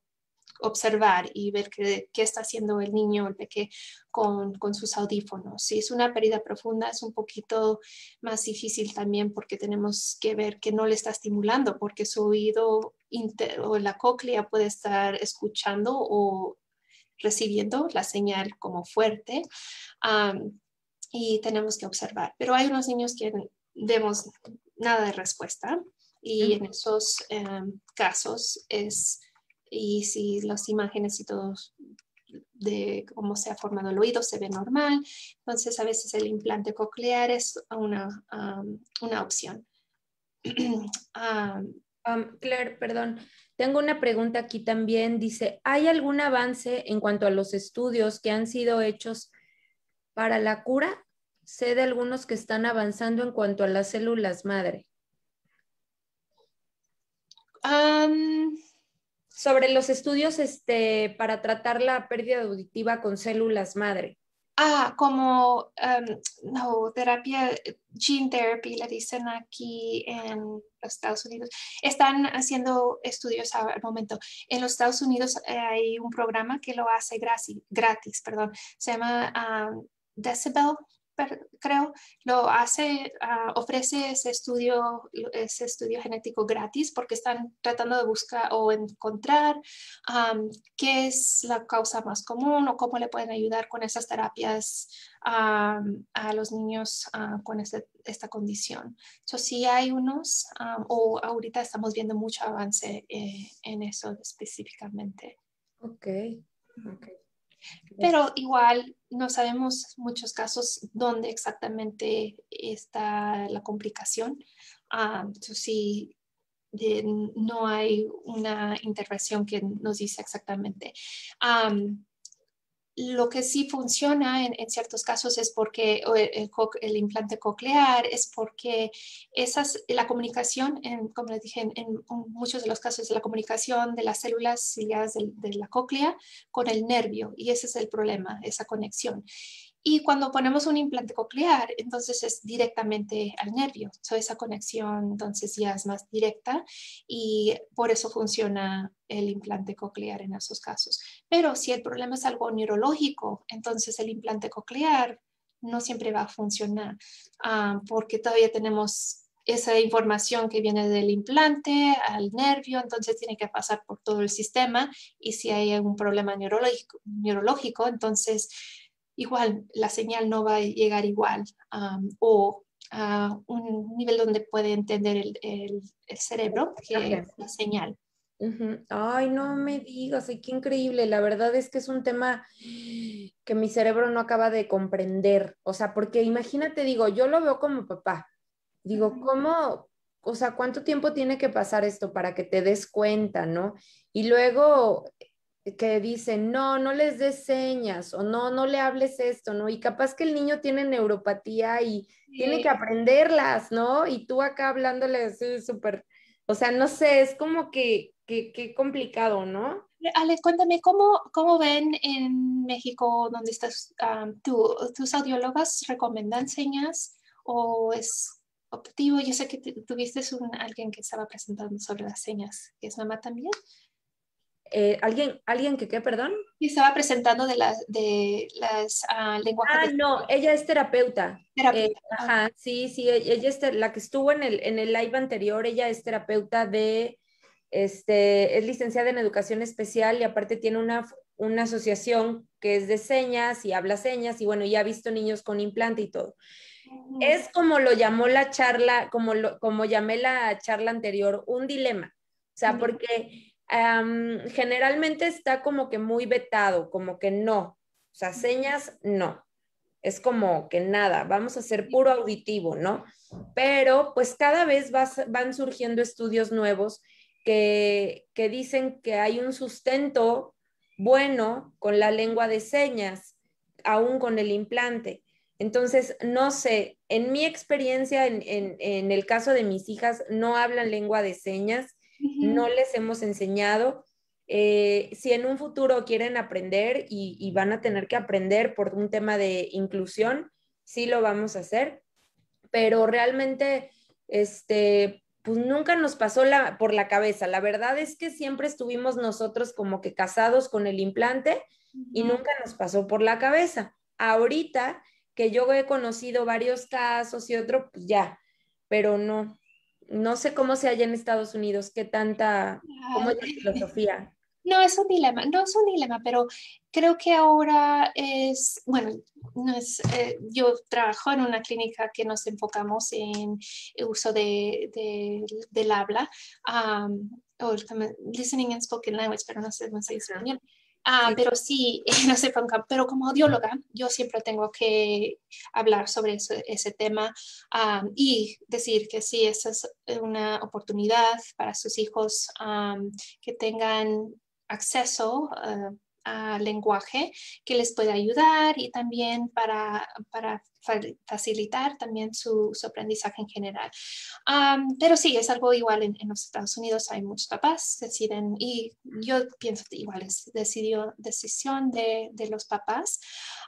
observar y ver qué está haciendo el niño, el peque, con sus audífonos. Si es una pérdida profunda, es un poquito más difícil también porque tenemos que ver que no le está estimulando, porque su oído o la cóclea puede estar escuchando o recibiendo la señal como fuerte. Um, y tenemos que observar. Pero hay unos niños que vemos nada de respuesta y en esos casos y si las imágenes y todo de cómo se ha formado el oído se ve normal, entonces a veces el implante coclear es una opción. um, Claire, perdón, tengo una pregunta aquí también. Dice, ¿hay algún avance en cuanto a los estudios que han sido hechos para la cura? Sé de algunos que están avanzando en cuanto a las células madre. um, Sobre los estudios para tratar la pérdida auditiva con células madre. Como no, terapia, gene therapy, le dicen aquí en los Estados Unidos. Están haciendo estudios al momento. En los Estados Unidos hay un programa que lo hace gratis, perdón. Se llama Decibel. creo, lo hace, ofrece ese estudio genético gratis porque están tratando de buscar o encontrar qué es la causa más común o cómo le pueden ayudar con esas terapias a los niños con esta condición. So, sí hay unos, o ahorita estamos viendo mucho avance en eso específicamente. Ok, ok. Pero igual no sabemos muchos casos dónde exactamente está la complicación. So sí, no hay una intervención que nos dice exactamente. Lo que sí funciona en ciertos casos es porque el implante coclear es porque la comunicación, como les dije, en muchos de los casos, la comunicación de las células ciliadas de la cóclea con el nervio, y ese es el problema, esa conexión. Y cuando ponemos un implante coclear, entonces es directamente al nervio. Esa conexión entonces ya es más directa y por eso funciona el implante coclear en esos casos. Pero si el problema es algo neurológico, entonces el implante coclear no siempre va a funcionar porque todavía tenemos esa información que viene del implante al nervio, entonces tiene que pasar por todo el sistema y si hay algún problema neurológico entonces igual la señal no va a llegar igual o a un nivel donde puede entender el cerebro que Ajá. la señal. Ujú. Ay, no me digas, ay, qué increíble. La verdad es que es un tema que mi cerebro no acaba de comprender. O sea, porque imagínate, digo, yo lo veo como papá. Digo, ¿cómo? O sea, ¿cuánto tiempo tiene que pasar esto para que te des cuenta, ¿no? Y luego que dicen, no, no les des señas o no, no le hables esto, ¿no? Y capaz que el niño tiene neuropatía y tiene que aprenderlas, ¿no? Y tú acá hablándole así súper, o sea, no sé, es como que complicado, ¿no? Ale, cuéntame, ¿cómo ven en México donde estás? ¿Tus audiólogas recomiendan señas o es optativo? Yo sé que tuviste alguien que estaba presentando sobre las señas, que es mamá también. ¿Alguien que qué, perdón? Y estaba presentando de las lenguajes Ah, de no, ella es terapeuta. terapeuta. Ajá, sí, sí, ella es la que estuvo en el live anterior, ella es terapeuta es licenciada en educación especial y aparte tiene una asociación que es de señas y habla señas y bueno, ya ha visto niños con implante y todo. Ujú. Es como lo llamó la charla, como llamé la charla anterior, un dilema. O sea, porque generalmente está como que muy vetado, como que no. O sea, señas, no. Es como que nada, vamos a hacer puro auditivo, ¿no? Pero pues cada vez van surgiendo estudios nuevos que dicen que hay un sustento bueno con la lengua de señas, aún con el implante. Entonces, no sé, en mi experiencia, en el caso de mis hijas, no hablan lengua de señas, no Ujú. les hemos enseñado. Si en un futuro quieren aprender y van a tener que aprender por un tema de inclusión, sí lo vamos a hacer, pero realmente, pues nunca nos pasó por la cabeza. La verdad es que siempre estuvimos nosotros como que casados con el implante y Ujú. nunca nos pasó por la cabeza. Ahorita que yo he conocido varios casos y otro, pues ya, pero no, no sé cómo se halla en Estados Unidos, cómo Ah, es la filosofía. no es un dilema, no es un dilema, pero creo que ahora bueno, no es, yo trabajo en una clínica que nos enfocamos en el uso del habla, o también listening and spoken language, pero no sé cómo se dice en Ajá. español. Sí, Pero sí, no sé, pero como audióloga, yo siempre tengo que hablar sobre ese tema y decir que sí, esa es una oportunidad para sus hijos que tengan acceso a lenguaje que les puede ayudar y también para facilitar también su aprendizaje en general. Pero sí, es algo igual en los Estados Unidos, hay muchos papás deciden, y yo pienso que igual es decisión de los papás.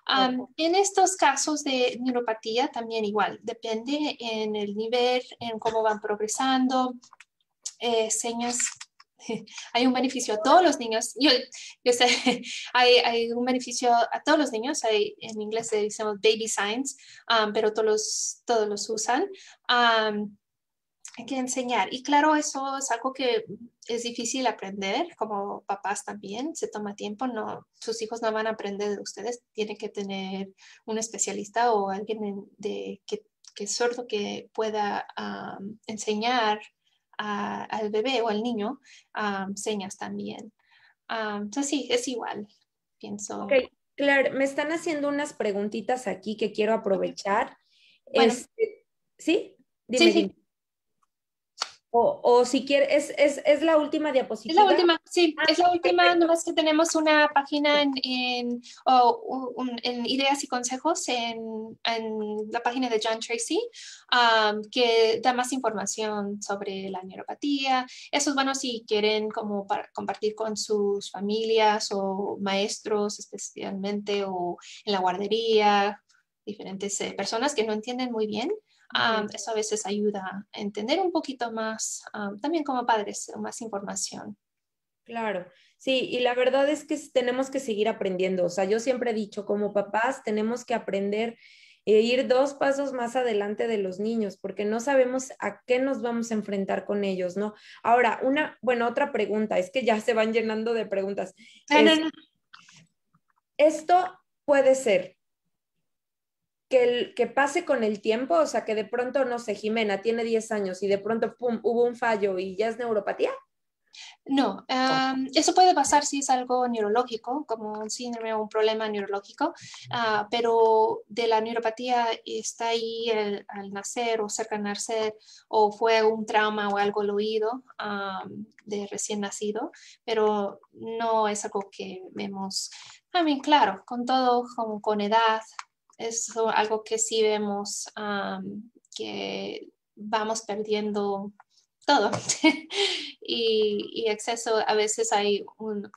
ok. En estos casos de neuropatía también igual, depende en el nivel, en cómo van progresando, señas hay un beneficio a todos los niños. Yo sé, hay un beneficio a todos los niños. En inglés le decimos baby science, pero todos los usan. Hay que enseñar. Y claro, eso es algo que es difícil aprender, como papás también, se toma tiempo, no, sus hijos no van a aprender de ustedes, tienen que tener un especialista o alguien que es sordo que pueda enseñar al bebé o al niño señas también. Entonces sí, es igual, Ok, pienso. Claire, me están haciendo unas preguntitas aquí que quiero Okay. aprovechar. Bueno, ¿Sí? sí, Dime, sí. dime. O si quieres, es la última Es la diapositiva. última, sí, Ah, es la última, perfecto. nomás que tenemos una página en ideas y consejos en la página de John Tracy que da más información sobre la neuropatía. Eso es bueno si quieren como para compartir con sus familias o maestros especialmente o en la guardería, diferentes personas que no entienden muy bien. Ujú. Eso a veces ayuda a entender un poquito más, también como padres, más información. Claro, sí, y la verdad es que tenemos que seguir aprendiendo. O sea, yo siempre he dicho, como papás, tenemos que aprender e ir dos pasos más adelante de los niños, porque no sabemos a qué nos vamos a enfrentar con ellos, ¿no? Ahora, bueno, otra pregunta, es que ya se van llenando de preguntas. No, no, no. Esto puede ser que pase con el tiempo, o sea, que de pronto, no sé, Jimena tiene 10 años y de pronto, pum, hubo un fallo y ya es neuropatía. No, eso puede pasar si es algo neurológico, como un síndrome o un problema neurológico, pero de la neuropatía está ahí al nacer o cerca de nacer, o fue un trauma o algo al oído de recién nacido, pero no es algo que vemos. También, claro, con todo, como con edad, es algo que sí vemos que vamos perdiendo todo. Y acceso, a veces hay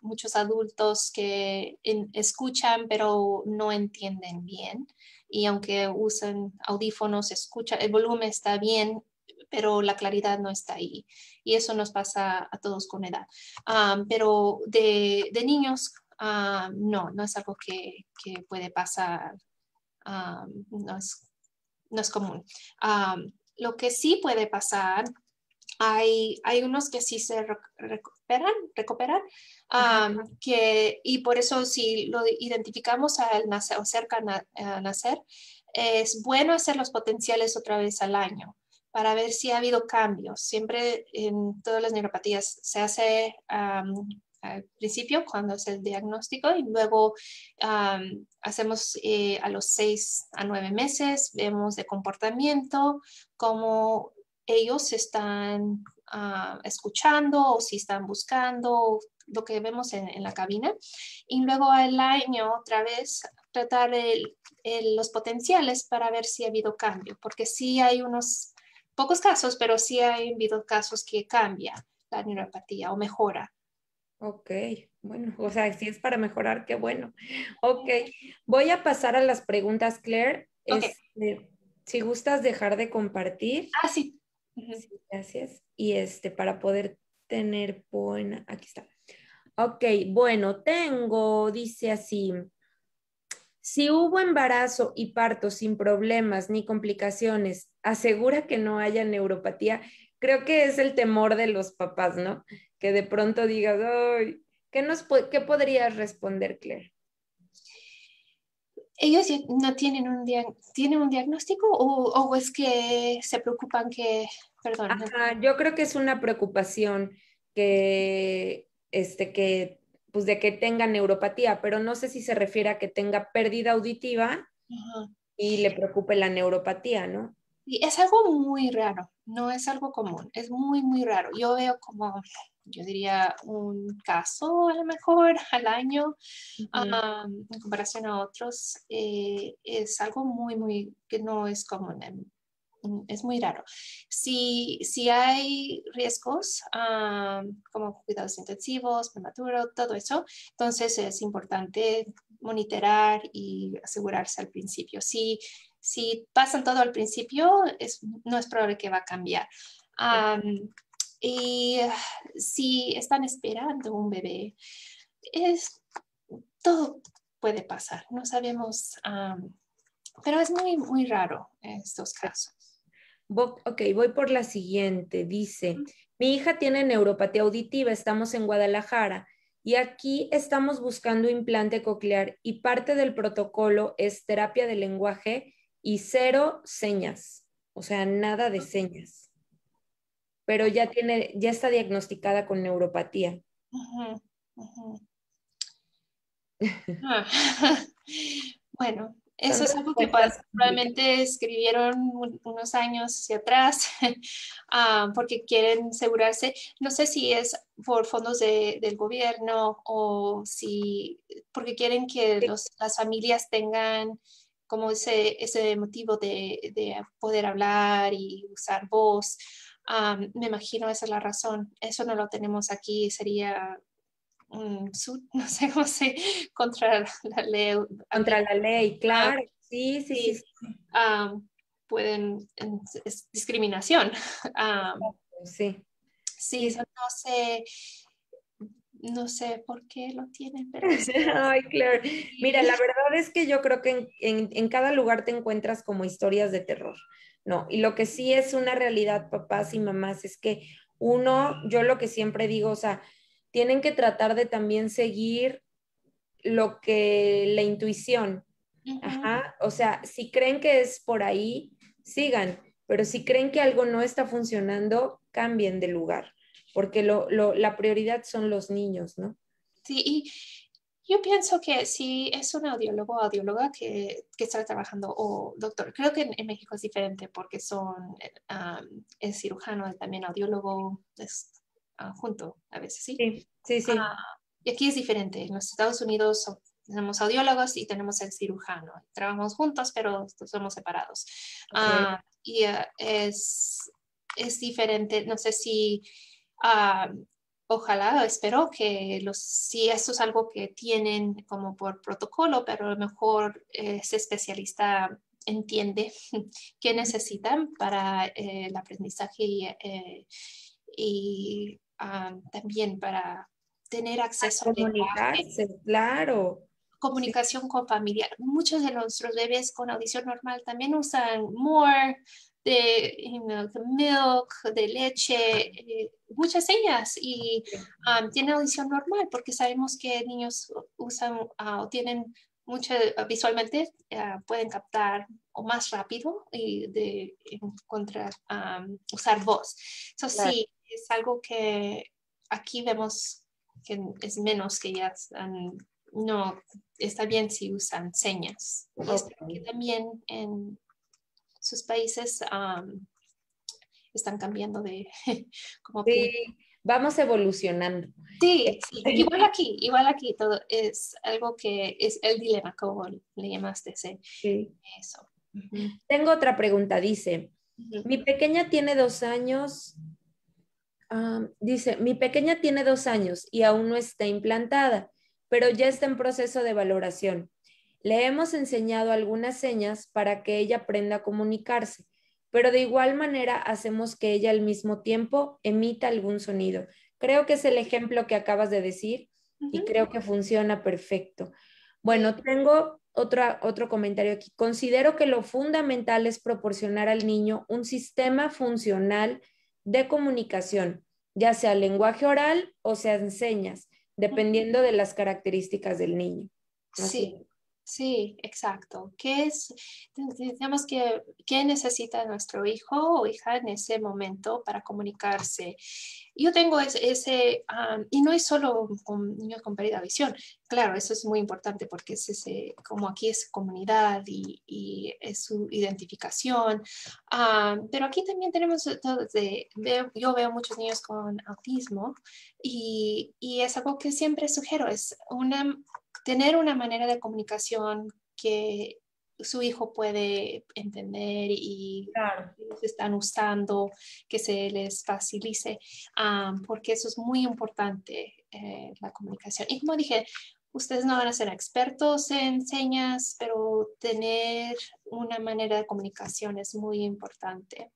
muchos adultos que escuchan pero no entienden bien y aunque usen audífonos, escucha, el volumen está bien, pero la claridad no está ahí. Y eso nos pasa a todos con edad. Pero de niños, no, no es algo que puede pasar, no no es común. Lo que sí puede pasar hay unos que sí se recuperan, Ajá. y por eso si lo identificamos al nacer o cerca a nacer, es bueno hacer los potenciales otra vez al año para ver si ha habido cambios. Siempre en todas las neuropatías se hace al principio cuando es el diagnóstico y luego hacemos a los 6 a 9 meses, vemos de comportamiento, cómo ellos están escuchando o si están buscando lo que vemos en la cabina. Y luego al año otra vez tratar los potenciales para ver si ha habido cambio, porque sí hay unos pocos casos, pero sí ha habido casos que cambia la neuropatía o mejora. Ok, bueno, o sea, si es para mejorar, qué bueno. Ok, voy a pasar a las preguntas, Claire. Ok, Si gustas dejar de compartir, sí. Ujú. sí, gracias. Y para poder tener buena, aquí está. Ok, bueno, dice así, si hubo embarazo y parto sin problemas ni complicaciones, asegura que no haya neuropatía. Creo que es el temor de los papás, ¿no? Que de pronto digas, ay, ¿qué podrías responder, Claire? ¿Ellos ya no tienen tienen un diagnóstico o es que se preocupan perdón, Ajá, yo creo que es una preocupación pues de que tenga neuropatía, pero no sé si se refiere a que tenga pérdida auditiva no. y le preocupe la neuropatía, ¿no? Y es algo muy raro, no es algo común, es muy, muy raro. Yo veo como, yo diría, un caso a lo mejor al año, Ujú. en comparación a otros. Es algo muy, muy, que no es común, es muy raro. Si hay riesgos, como cuidados intensivos, prematuro, todo eso, entonces es importante monitorar y asegurarse al principio. Si pasan todo al principio, no es probable que va a cambiar. Y si están esperando un bebé, es, todo puede pasar. No sabemos, pero es muy, muy raro estos casos. Ok, voy por la siguiente. Dice, mi hija tiene neuropatía auditiva, estamos en Guadalajara y aquí estamos buscando implante coclear y parte del protocolo es terapia de lenguaje y cero señas, o sea, nada de señas, pero ya está diagnosticada con neuropatía. Ujú, ujú. Ah, bueno, Son eso es algo que respuestas complicadas. probablemente escribieron unos años hacia atrás porque quieren asegurarse. No sé si es por fondos del gobierno o si porque quieren que las familias tengan como ese motivo de poder hablar y usar voz. Me imagino esa es la razón. Eso no lo tenemos aquí. Sería no sé cómo se, contra la ley Contra ambiental. la ley, claro. Sí, sí, sí, Sí, sí. pueden, es discriminación. Sí, Sí, sí. no sé, no sé por qué lo tienen, pero Ay, Claire. Mira, la sí. verdad es que yo creo que en cada lugar te encuentras como historias de terror, ¿no? Y lo que sí es una realidad, papás y mamás, es que uno, yo lo que siempre digo, o sea, tienen que tratar de también seguir lo que la intuición, Ujú. ajá, o sea, si creen que es por ahí, sigan, pero si creen que algo no está funcionando, cambien de lugar, porque la prioridad son los niños, ¿no? Sí, y yo pienso que si es un audiólogo o audióloga que está trabajando, o doctor, creo que en México es diferente porque es cirujano, es también audiólogo, es junto a veces, ¿sí? Sí, sí, sí. Y aquí es diferente. En los Estados Unidos tenemos audiólogos y tenemos el cirujano. Trabajamos juntos, pero somos separados. Ok. Y es diferente. No sé si, ah, ojalá, espero que si esto es algo que tienen como por protocolo, pero a lo mejor ese especialista entiende qué necesitan para el aprendizaje y también para tener A acceso al lenguaje, comunicarse, claro. Sí, comunicación con familia. Muchos de nuestros bebés con audición normal también usan more de milk, de leche, muchas señas y tienen audición normal porque sabemos que niños usan o tienen mucho visualmente, pueden captar o más rápido y contra usar voz. Eso claro. sí, es algo que aquí vemos que es menos que ya están, no, está bien si usan señas. Y Ok. espero que también en sus países están cambiando de como piensan. Sí, vamos evolucionando. Sí, sí, Este, igual aquí todo es algo que es el dilema, como le llamaste sí. eso. Ujú, Tengo otra pregunta, dice, ujú. mi pequeña tiene 2 años, dice, mi pequeña tiene 2 años y aún no está implantada, pero ya está en proceso de valoración. Le hemos enseñado algunas señas para que ella aprenda a comunicarse, pero de igual manera hacemos que ella al mismo tiempo emita algún sonido. Creo que es el ejemplo que acabas de decir y Ujú. creo que funciona perfecto. Sí, Bueno, tengo otro comentario aquí. Considero que lo fundamental es proporcionar al niño un sistema funcional de comunicación, ya sea lenguaje oral o sea en señas, dependiendo de las características del niño. sí, Así. sí, exacto. Digamos qué necesita nuestro hijo o hija en ese momento para comunicarse? Yo tengo y no es solo con niños con pérdida de visión, claro, eso es muy importante porque como aquí es comunidad y es su identificación. Pero aquí también tenemos yo veo muchos niños con autismo y es algo que siempre sugiero, es tener una manera de comunicación que su hijo puede entender y Claro. se están usando, que se les facilite, porque eso es muy importante, la comunicación. Y como dije, ustedes no van a ser expertos en señas, pero tener una manera de comunicación es muy importante.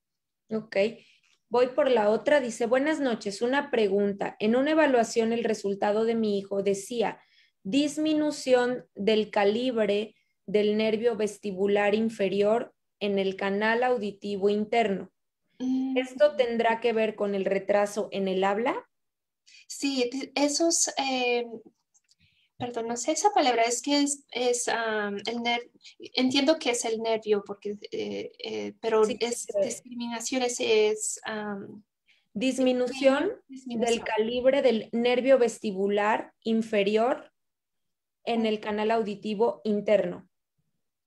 Ok. Voy por la otra. Dice, buenas noches, una pregunta. En una evaluación el resultado de mi hijo decía disminución del calibre del nervio vestibular inferior en el canal auditivo interno. ¿Esto Mm, tendrá que ver con el retraso en el habla? sí, esos, perdón, no sé esa palabra, es que el entiendo que es el nervio, porque, pero Sí. es discriminación, es Disminución pequeño, del disminución. calibre del nervio vestibular inferior en Mm, el canal auditivo interno.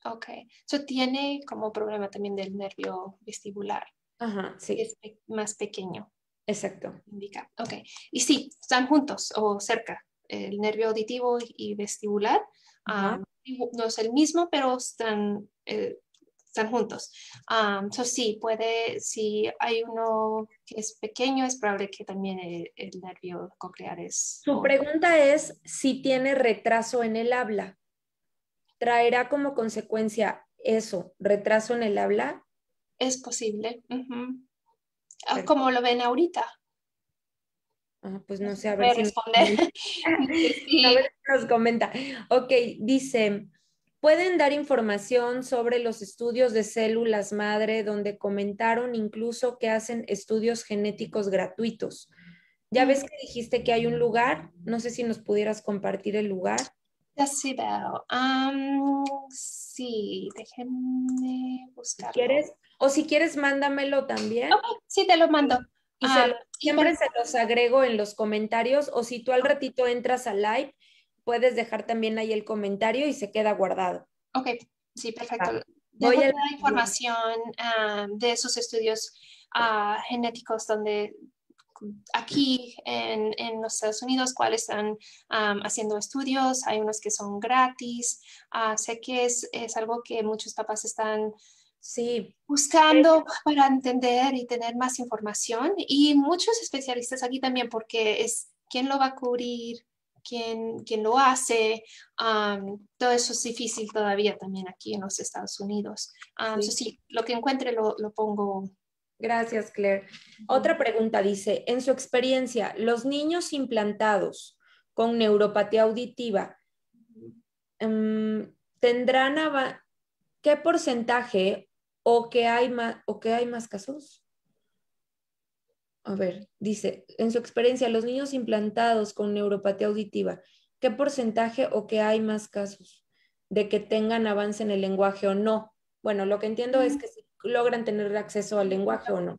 ok, eso tiene como problema también del nervio vestibular, Ajá, que sí, es más pequeño, exacto. indica. Ok, y sí, están juntos o cerca, el nervio auditivo y vestibular. Ajá. No es el mismo, pero están juntos. So sí, puede, si hay uno que es pequeño, es probable que también el nervio coclear es, Su o pregunta es si tiene retraso en el habla. ¿Traerá como consecuencia eso, retraso en el habla? es posible. Ujú. Como Perfecto. lo ven ahorita. Ah, pues No no sé sé, si a ver puede si nos responder. comenta. Dice A sí. ver si nos comenta. Ok, dice, ¿pueden dar información sobre los estudios de células madre donde comentaron incluso que hacen estudios genéticos gratuitos? Ya ves que dijiste que hay un lugar, no sé si nos pudieras compartir el lugar. Ya sí veo. Sí, déjenme Si buscarlo. quieres, o si quieres, mándamelo también. Ok, sí, te lo mando. Y se lo, Y siempre se los agrego en los comentarios, o si tú al ratito entras al live, puedes dejar también ahí el comentario y se queda guardado. ok, sí, perfecto. Va. Dejo Voy a toda la información de esos estudios genéticos donde aquí en los Estados Unidos, cuáles están haciendo estudios, hay unos que son gratis. Sé que es algo que muchos papás están sí, buscando para entender y tener más información y muchos especialistas aquí también porque es quién lo va a cubrir, quién lo hace. Todo eso es difícil todavía también aquí en los Estados Unidos. So sí. sí, lo que encuentre lo pongo. Gracias, Claire. Otra pregunta dice, en su experiencia, los niños implantados con neuropatía auditiva, ¿tendrán qué porcentaje o que hay más casos? A ver, dice, en su experiencia, los niños implantados con neuropatía auditiva, ¿qué porcentaje o que hay más casos de que tengan avance en el lenguaje o no? Bueno, lo que entiendo es que si logran tener acceso al lenguaje o no.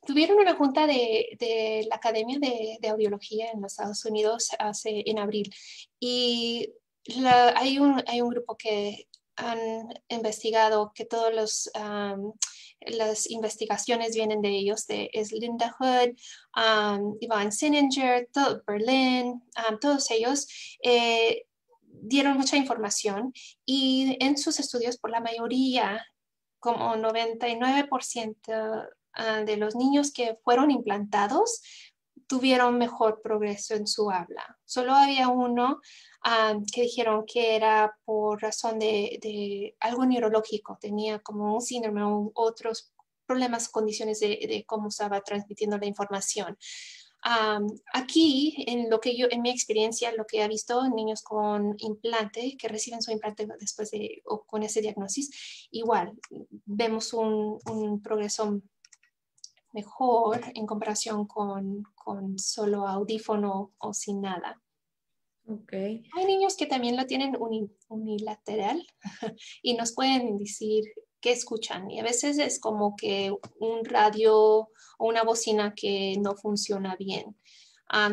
Tuvieron una junta de la Academia de Audiología en los Estados Unidos en abril y hay un grupo que han investigado que todos las investigaciones vienen de ellos, es Linda Hood, Yvonne Sinninger, Berlin, todos ellos dieron mucha información y en sus estudios por la mayoría como 99% de los niños que fueron implantados tuvieron mejor progreso en su habla. Solo había uno que dijeron que era por razón de algo neurológico, tenía como un síndrome o otros problemas, condiciones de cómo estaba transmitiendo la información. Aquí, en mi experiencia, lo que he visto en niños con implante, que reciben su implante después de, o con ese diagnóstico, igual, vemos un progreso mejor en comparación con solo audífono o sin nada. Ok, Hay niños que también lo tienen unilateral y nos pueden decir qué escuchan. Y a veces es como que un radio o una bocina que no funciona bien.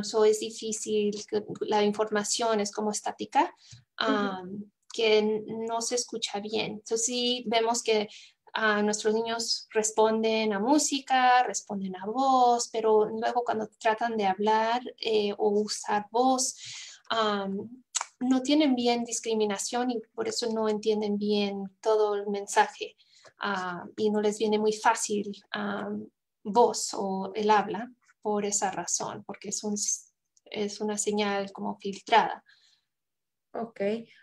So es difícil, la información es como estática, que no se escucha bien. Entonces sí vemos que nuestros niños responden a música, responden a voz, pero luego cuando tratan de hablar o usar voz, no tienen bien discriminación y por eso no entienden bien todo el mensaje y no les viene muy fácil voz o el habla por esa razón, porque es una señal como filtrada. ok,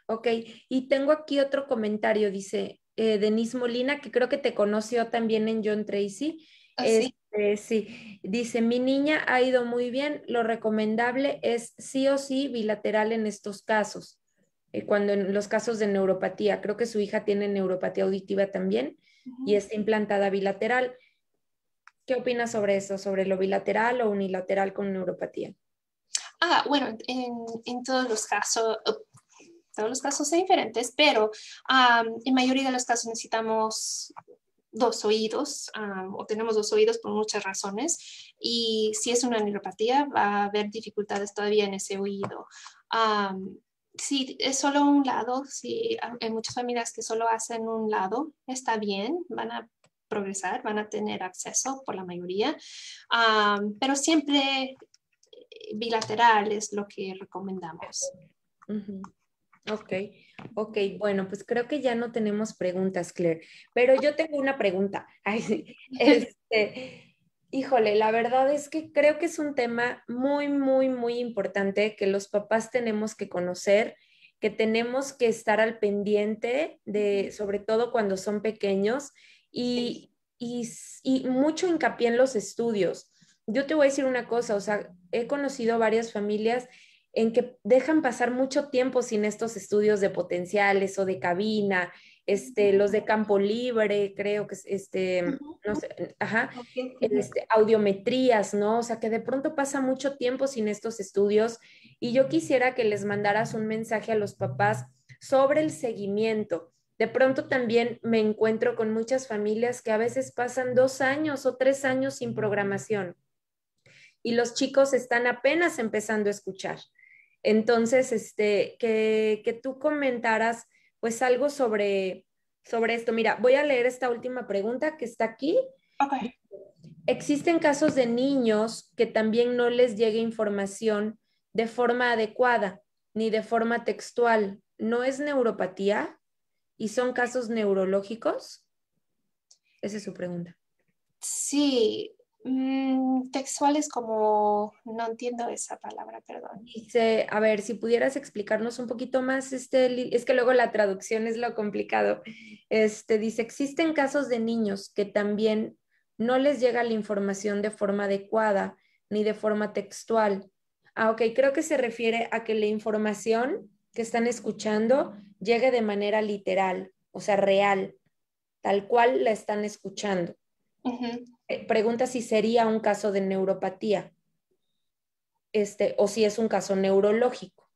ok. Y tengo aquí otro comentario, dice Denise Molina, que creo que te conoció también en John Tracy, Así. Sí, dice, mi niña ha ido muy bien, lo recomendable es sí o sí bilateral en estos casos, cuando en los casos de neuropatía, creo que su hija tiene neuropatía auditiva también y está implantada bilateral. ¿Qué opinas sobre eso, sobre lo bilateral o unilateral con neuropatía? Bueno, en todos los casos son diferentes, pero en mayoría de los casos necesitamos dos oídos o tenemos dos oídos por muchas razones y si es una neuropatía va a haber dificultades todavía en ese oído. Si es solo un lado, si hay muchas familias que solo hacen un lado, está bien, van a progresar, van a tener acceso por la mayoría, pero siempre bilateral es lo que recomendamos. Ujú. Ok, ok, bueno, pues creo que ya no tenemos preguntas, Claire, pero yo tengo una pregunta. Ay, sí, híjole, la verdad es que creo que es un tema muy, muy, muy importante que los papás tenemos que conocer, que tenemos que estar al pendiente de, sobre todo cuando son pequeños, Sí. y mucho hincapié en los estudios. Yo te voy a decir una cosa, o sea, he conocido varias familias en que dejan pasar mucho tiempo sin estos estudios de potenciales o de cabina, los de campo libre, creo que es, no sé, ajá, Okay. audiometrías, ¿no? O sea, que de pronto pasa mucho tiempo sin estos estudios y yo quisiera que les mandaras un mensaje a los papás sobre el seguimiento. De pronto también me encuentro con muchas familias que a veces pasan 2 años o 3 años sin programación y los chicos están apenas empezando a escuchar. Entonces, que tú comentaras pues algo sobre esto. Mira, voy a leer esta última pregunta que está aquí. Okay. ¿Existen casos de niños que también no les llegue información de forma adecuada ni de forma textual? ¿No es neuropatía y son casos neurológicos? Esa es su pregunta. Sí, textual es como, no entiendo esa palabra, perdón. Dice, a ver, si pudieras explicarnos un poquito más, es que luego la traducción es lo complicado. Dice, existen casos de niños que también no les llega la información de forma adecuada ni de forma textual. Ok, creo que se refiere a que la información que están escuchando llegue de manera literal, o sea, real, tal cual la están escuchando. Ujú. Pregunta si sería un caso de neuropatía, o si es un caso neurológico.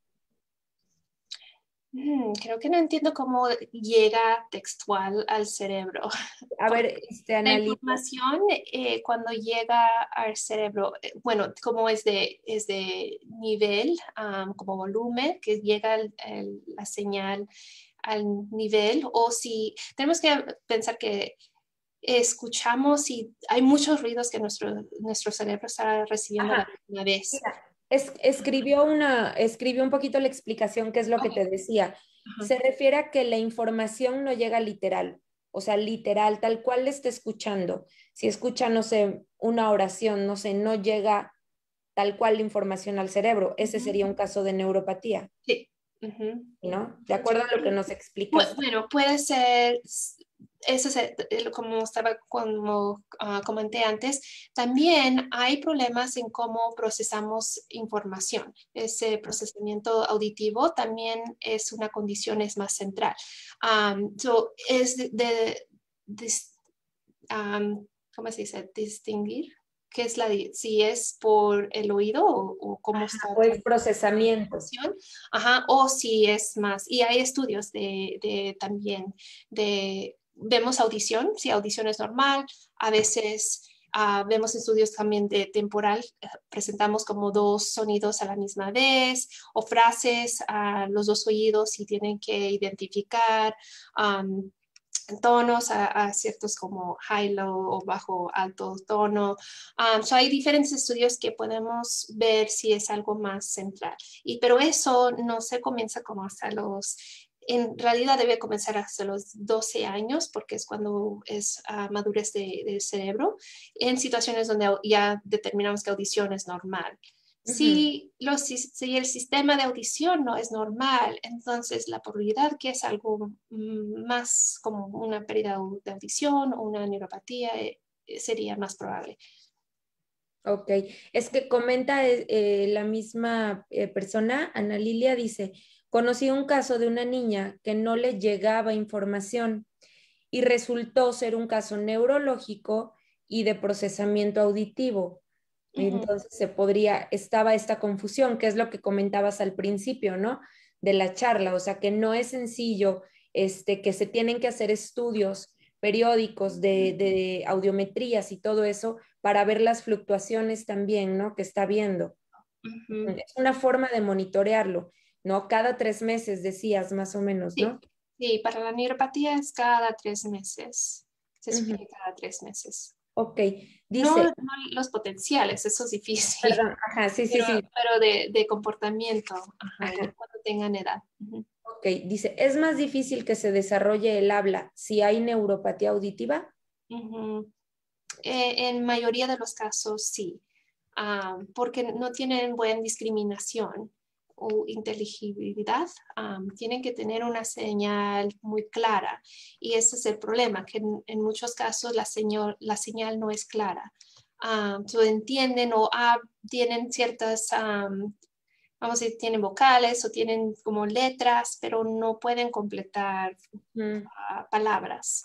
Creo que no entiendo cómo llega textual al cerebro. A ver, La analiza. información cuando llega al cerebro, bueno, como es de nivel, como volumen, que llega la señal al nivel, o si tenemos que pensar que escuchamos y hay muchos ruidos que nuestro cerebro está recibiendo a la Ajá, misma vez. mira, escribió un poquito la explicación, que es lo que Okay. te decía. Ajá. Se refiere a que la información no llega literal, o sea, literal, tal cual le está escuchando. Si escucha, no sé, una oración, no sé, no llega tal cual la información al cerebro. Ese Ujú. sería un caso de neuropatía, Sí. Ujú. ¿no? De acuerdo a lo que nos explicas. Bueno, puede ser, eso es como estaba como comenté antes, también hay problemas en cómo procesamos información. Ese procesamiento auditivo también es una condición, es más central. Es dis- ¿cómo se dice? Distinguir qué es si es por el oído o cómo está Pues la procesamiento. información, ajá, o si es más, y hay estudios también vemos audición, si audición es normal, a veces vemos estudios también de temporal, presentamos como dos sonidos a la misma vez o frases a los dos oídos y tienen que identificar um, tonos a ciertos como high, low o bajo, alto tono. Hay diferentes estudios que podemos ver si es algo más central. Pero eso no se comienza como hasta en realidad debe comenzar hasta los 12 años porque es cuando es madurez del cerebro en situaciones donde ya determinamos que audición es normal. Ujú. Si el sistema de audición no es normal, entonces la probabilidad que es algo más como una pérdida de audición o una neuropatía sería más probable. Ok, es que comenta la misma persona, Ana Lilia, dice, conocí un caso de una niña que no le llegaba información y resultó ser un caso neurológico y de procesamiento auditivo. Ujú. Entonces estaba esta confusión, que es lo que comentabas al principio, ¿no? De la charla, o sea, que no es sencillo, que se tienen que hacer estudios periódicos de audiometrías y todo eso para ver las fluctuaciones también, ¿no? Que está viendo. Ujú. Es una forma de monitorearlo, ¿no? Cada 3 meses decías más o menos, Sí, ¿no? sí, para la neuropatía es cada 3 meses. Se Ujú. sugiere cada 3 meses. Ok, No, dice, no los potenciales, eso es difícil, perdón, ajá, sí, sí, pero, sí, pero de comportamiento, ajá, y ajá. cuando tengan edad. Ujú. Ok, dice, ¿es más difícil que se desarrolle el habla si hay neuropatía auditiva? Ujú. En mayoría de los casos sí, porque no tienen buena discriminación o inteligibilidad, tienen que tener una señal muy clara y ese es el problema, que en muchos casos la señal no es clara. Entienden o tienen ciertas, vamos a decir, tienen vocales o tienen como letras, pero no pueden completar Mm, palabras.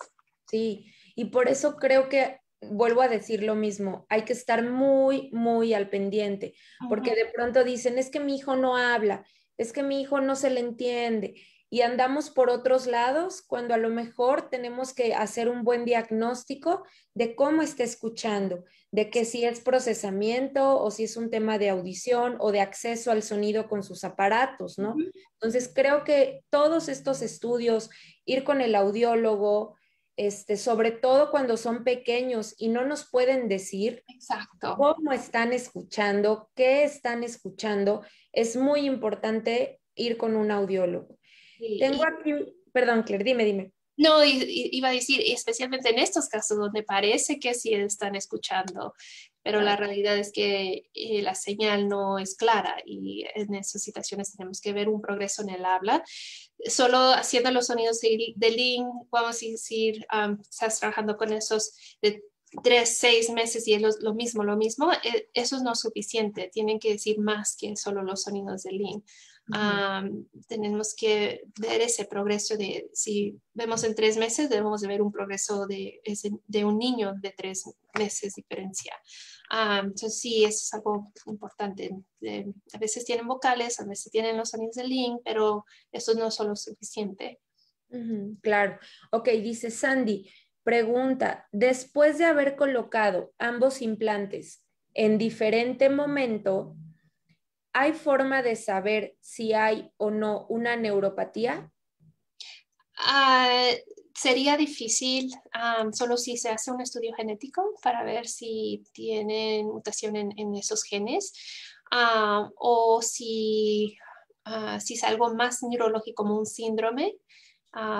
sí, y por eso creo que vuelvo a decir lo mismo, hay que estar muy, muy al pendiente, porque Ujú. de pronto dicen, es que mi hijo no habla, es que mi hijo no se le entiende, y andamos por otros lados cuando a lo mejor tenemos que hacer un buen diagnóstico de cómo está escuchando, de que si es procesamiento o si es un tema de audición o de acceso al sonido con sus aparatos, ¿no? Ujú. Entonces creo que todos estos estudios, ir con el audiólogo, sobre todo cuando son pequeños y no nos pueden decir Exacto. cómo están escuchando, qué están escuchando, es muy importante ir con un audiólogo. Tengo Y, aquí, perdón, Claire, dime, dime. no, iba a decir, especialmente en estos casos donde parece que sí están escuchando, pero la Claro. realidad es que la señal no es clara y en esas situaciones tenemos que ver un progreso en el habla. Solo haciendo los sonidos de link, vamos a decir, estás trabajando con esos de 3, 6 meses y es lo mismo, eso no es suficiente, tienen que decir más que solo los sonidos de link. Ujú. Tenemos que ver ese progreso de, si vemos en 3 meses, debemos de ver un progreso de un niño de 3 meses diferencia. Entonces sí, eso es algo importante. A veces tienen vocales, a veces tienen los sonidos de link, pero eso no es solo suficiente. Ujú, claro. Ok, dice Sandy, pregunta, después de haber colocado ambos implantes en diferente momento, ¿hay forma de saber si hay o no una neuropatía? Ah, sería difícil solo si se hace un estudio genético para ver si tienen mutación en esos genes o si es algo más neurológico como un síndrome,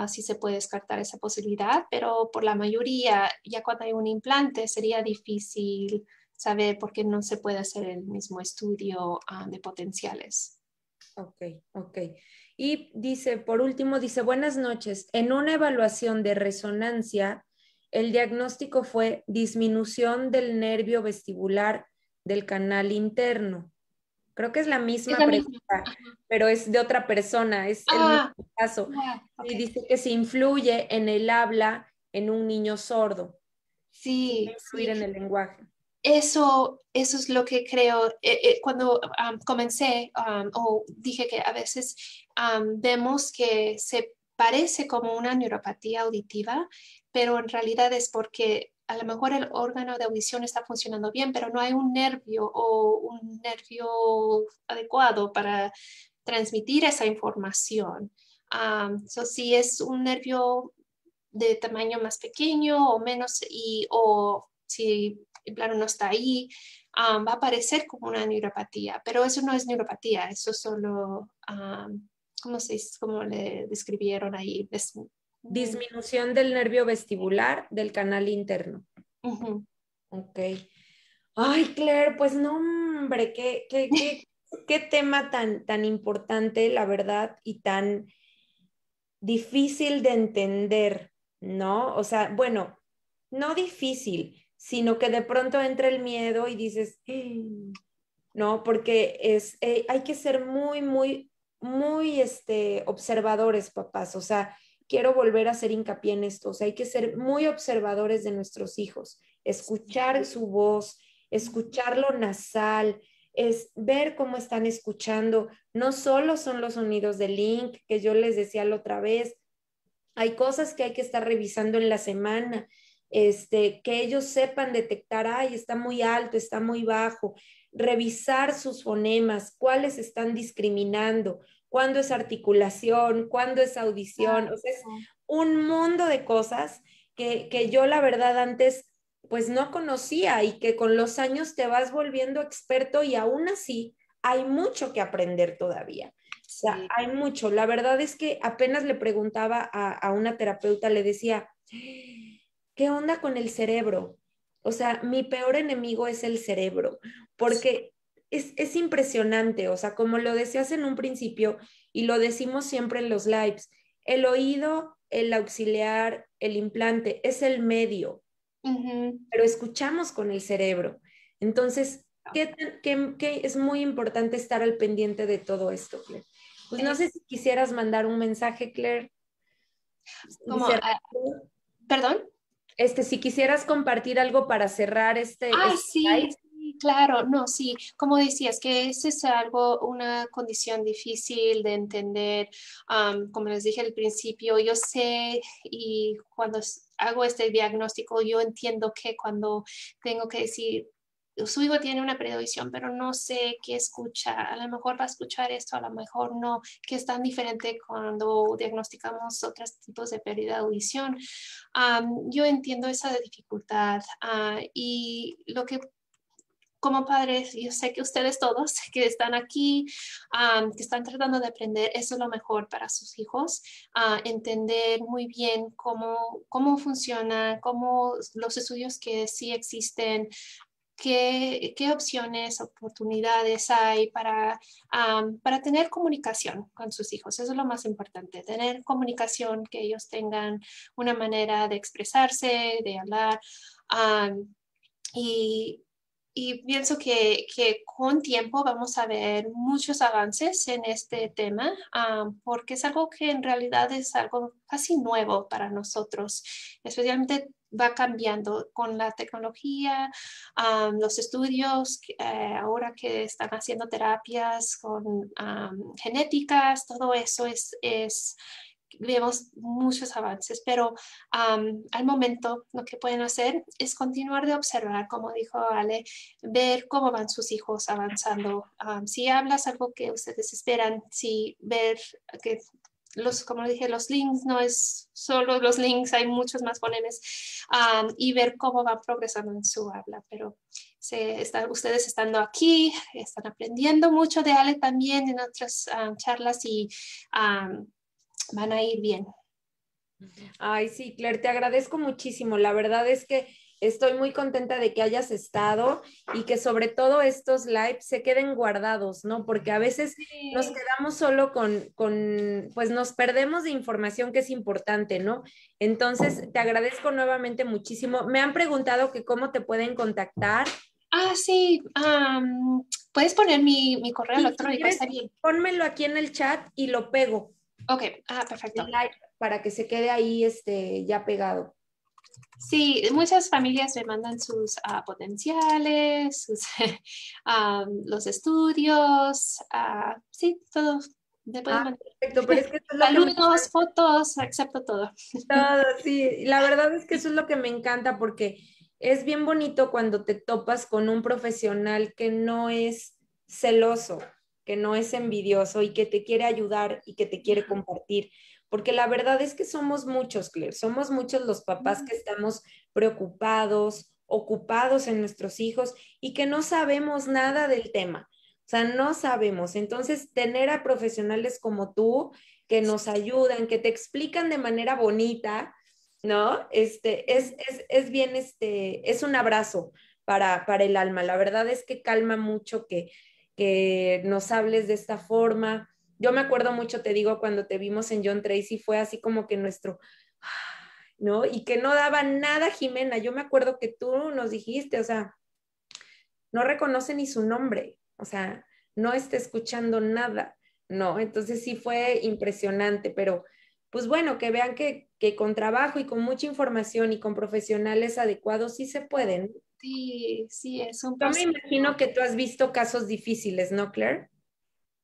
si se puede descartar esa posibilidad, pero por la mayoría, ya cuando hay un implante, sería difícil saber por qué no se puede hacer el mismo estudio de potenciales. Ok, ok. Y dice, por último, dice, buenas noches. En una evaluación de resonancia, el diagnóstico fue disminución del nervio vestibular del canal interno. Creo que es la Es misma la misma. pregunta, pero es de otra persona, es el mismo Ah, caso. wow, Y ok. dice que se influye en el habla en un niño sordo, si Sí, puede influir sí. en el lenguaje. Eso es lo que creo. Cuando comencé o dije que a veces vemos que se parece como una neuropatía auditiva, pero en realidad es porque a lo mejor el órgano de audición está funcionando bien, pero no hay un nervio o un nervio adecuado para transmitir esa información. Si es un nervio de tamaño más pequeño o menos o si el plano no está ahí, va a aparecer como una neuropatía, pero eso no es neuropatía, eso es solo, ¿cómo le describieron ahí? Disminución del nervio vestibular del canal interno. Ujú. Ok. Ay, Claire, pues no, hombre, qué tema tan importante, la verdad, y tan difícil de entender, ¿no? O sea, bueno, no difícil, sino que de pronto entra el miedo y dices, no, porque hay que ser muy, muy, muy observadores, papás. O sea, quiero volver a hacer hincapié en esto. O sea, hay que ser muy observadores de nuestros hijos, escuchar su voz, escuchar lo nasal, es ver cómo están escuchando. No solo son los sonidos de Link, que yo les decía la otra vez, hay cosas que hay que estar revisando en la semana, que ellos sepan detectar, ay, está muy alto, está muy bajo, revisar sus fonemas, cuáles están discriminando, cuándo es articulación, cuándo es audición, o sea, es un mundo de cosas que yo la verdad antes pues no conocía y que con los años te vas volviendo experto y aún así hay mucho que aprender todavía. O sea, Sí. hay mucho. La verdad es que apenas le preguntaba a una terapeuta, le decía, ¿qué onda con el cerebro? O sea, mi peor enemigo es el cerebro, porque es impresionante. O sea, como lo decías en un principio y lo decimos siempre en los lives, el oído, el auxiliar, el implante es el medio, Ujú. pero escuchamos con el cerebro. Entonces, ¿qué es muy importante estar al pendiente de todo esto, Claire? Pues no sé Es si quisieras mandar un mensaje, Claire, y como, cerrar. perdón. Si quisieras compartir algo para cerrar Ah, este sí, live. sí, claro, no, sí, como decías, que ese es algo, una condición difícil de entender. Como les dije al principio, yo sé y cuando hago este diagnóstico, yo entiendo que cuando tengo que decir, su hijo tiene una predaudición, pero no sé qué escucha, a lo mejor va a escuchar esto, a lo mejor no, que es tan diferente cuando diagnosticamos otros tipos de pérdida de audición. Yo entiendo esa dificultad y lo que como padres, yo sé que ustedes todos que están aquí, que están tratando de aprender, eso es lo mejor para sus hijos, entender muy bien cómo funciona, cómo los estudios que sí existen, qué opciones, oportunidades hay para tener comunicación con sus hijos. Eso es lo más importante, tener comunicación, que ellos tengan una manera de expresarse, de hablar. Um, y, y pienso que con tiempo vamos a ver muchos avances en este tema, porque es algo que en realidad es algo casi nuevo para nosotros, especialmente va cambiando con la tecnología, los estudios, ahora que están haciendo terapias con genéticas, todo eso vemos muchos avances, pero al momento lo que pueden hacer es continuar de observar, como dijo Ale, ver cómo van sus hijos avanzando. Si hablas algo que ustedes esperan, si ver que como dije, los links no es solo los links, hay muchos más fonemes y ver cómo van progresando en su habla, pero ustedes estando aquí, están aprendiendo mucho de Ale también en otras charlas y van a ir bien. Ay, sí, Claire, te agradezco muchísimo. La verdad es que estoy muy contenta de que hayas estado y que sobre todo estos lives se queden guardados, ¿no? Porque a veces nos Sí. quedamos solo pues nos perdemos de información que es importante, ¿no? Entonces, te agradezco nuevamente muchísimo. Me han preguntado que cómo te pueden contactar. Sí, puedes poner mi correo Y si electrónico, quieres, está bien. pónmelo aquí en el chat y lo pego Ok, el perfecto. live para que se quede ahí ya pegado. Sí, muchas familias me mandan sus potenciales, los estudios, sí, todo. Me pueden Ah, mandar perfecto, pero es que eso es lo que me saludos, fotos, acepto todo. todo, sí, la verdad es que eso es lo que me encanta porque es bien bonito cuando te topas con un profesional que no es celoso, que no es envidioso y que te quiere ayudar y que te quiere compartir. Porque la verdad es que somos muchos, Claire, somos muchos los papás que estamos preocupados, ocupados en nuestros hijos y que no sabemos nada del tema. O sea, no sabemos. Entonces, tener a profesionales como tú que nos ayudan, que te explican de manera bonita, ¿no? Es bien, es un abrazo para el alma. La verdad es que calma mucho que nos hables de esta forma. Yo me acuerdo mucho, te digo, cuando te vimos en John Tracy, fue así como que nuestro, ¿no? Y que no daba nada, Jimena. Yo me acuerdo que tú nos dijiste, o sea, no reconoce ni su nombre, o sea, no está escuchando nada, ¿no? Entonces sí fue impresionante, pero pues bueno, que vean que con trabajo y con mucha información y con profesionales adecuados sí se pueden. Sí, sí, es un Yo me proceso. imagino que tú has visto casos difíciles, ¿no, Claire?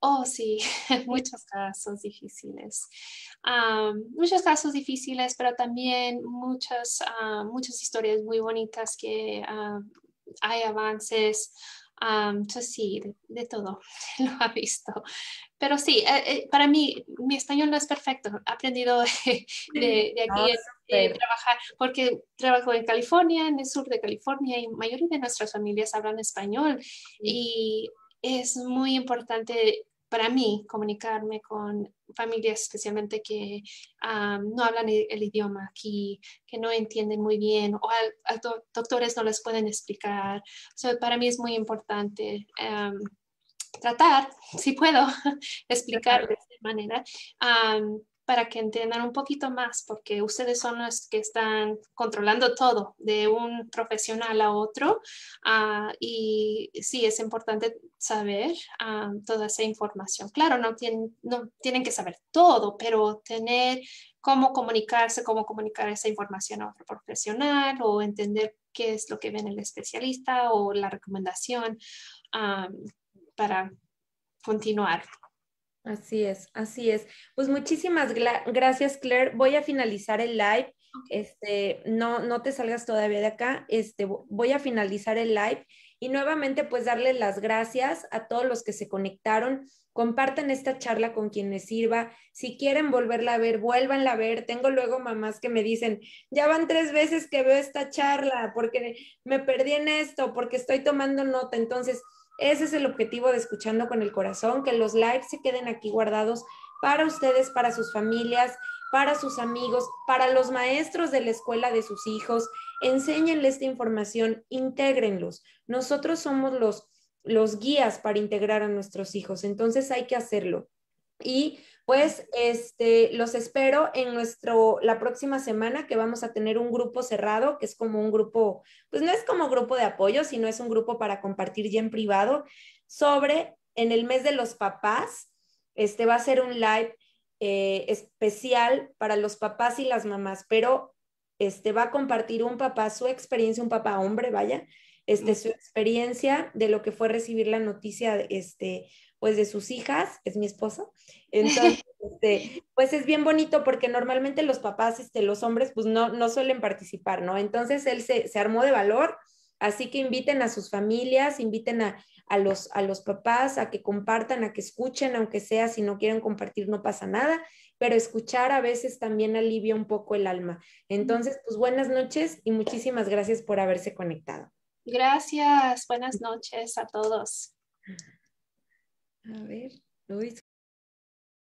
Oh, sí, muchos casos difíciles. Muchos casos difíciles, pero también muchas historias muy bonitas que hay avances. Entonces sí, de todo lo ha visto. Pero sí, para mí, mi español no es perfecto. He aprendido de No, aquí súper. trabajar, porque trabajo en California, en el sur de California, y la mayoría de nuestras familias hablan español. Sí. Y es muy importante para mí comunicarme con familias, especialmente que no hablan el idioma aquí, que no entienden muy bien, o doctores no les pueden explicar. So, para mí es muy importante. Tratar, si puedo, explicar de esta manera para que entiendan un poquito más, porque ustedes son los que están controlando todo de un profesional a otro. Y sí, es importante saber toda esa información. Claro, no tienen que saber todo, pero tener cómo comunicarse, cómo comunicar esa información a otro profesional o entender qué es lo que ven el especialista o la recomendación. Um, para continuar. Así es, así es. Pues muchísimas gracias, Claire. Voy a finalizar el live. No te salgas todavía de acá. Voy a finalizar el live y nuevamente pues darle las gracias a todos los que se conectaron. Compartan esta charla con quien les sirva. Si quieren volverla a ver, vuélvanla a ver. Tengo luego mamás que me dicen, ya van 3 veces que veo esta charla porque me perdí en esto, porque estoy tomando nota. Entonces, ese es el objetivo de Escuchando con el Corazón, que los lives se queden aquí guardados para ustedes, para sus familias, para sus amigos, para los maestros de la escuela de sus hijos. Enséñenles esta información, intégrenlos. Nosotros somos los guías para integrar a nuestros hijos, entonces hay que hacerlo. Y pues los espero en la próxima semana que vamos a tener un grupo cerrado, que es como un grupo, pues no es como grupo de apoyo, sino es un grupo para compartir ya en privado sobre en el mes de los papás. Va a ser un live especial para los papás y las mamás, pero va a compartir un papá su experiencia, un papá hombre, vaya, su experiencia de lo que fue recibir la noticia, pues de sus hijas, es mi esposo. Entonces, pues es bien bonito porque normalmente los papás, los hombres, pues no suelen participar, ¿no? Entonces él se armó de valor, así que inviten a sus familias, inviten a los papás a que compartan, a que escuchen, aunque sea si no quieren compartir, no pasa nada, pero escuchar a veces también alivia un poco el alma. Entonces, pues buenas noches y muchísimas gracias por haberse conectado. Gracias, buenas noches a todos. A ver, uy,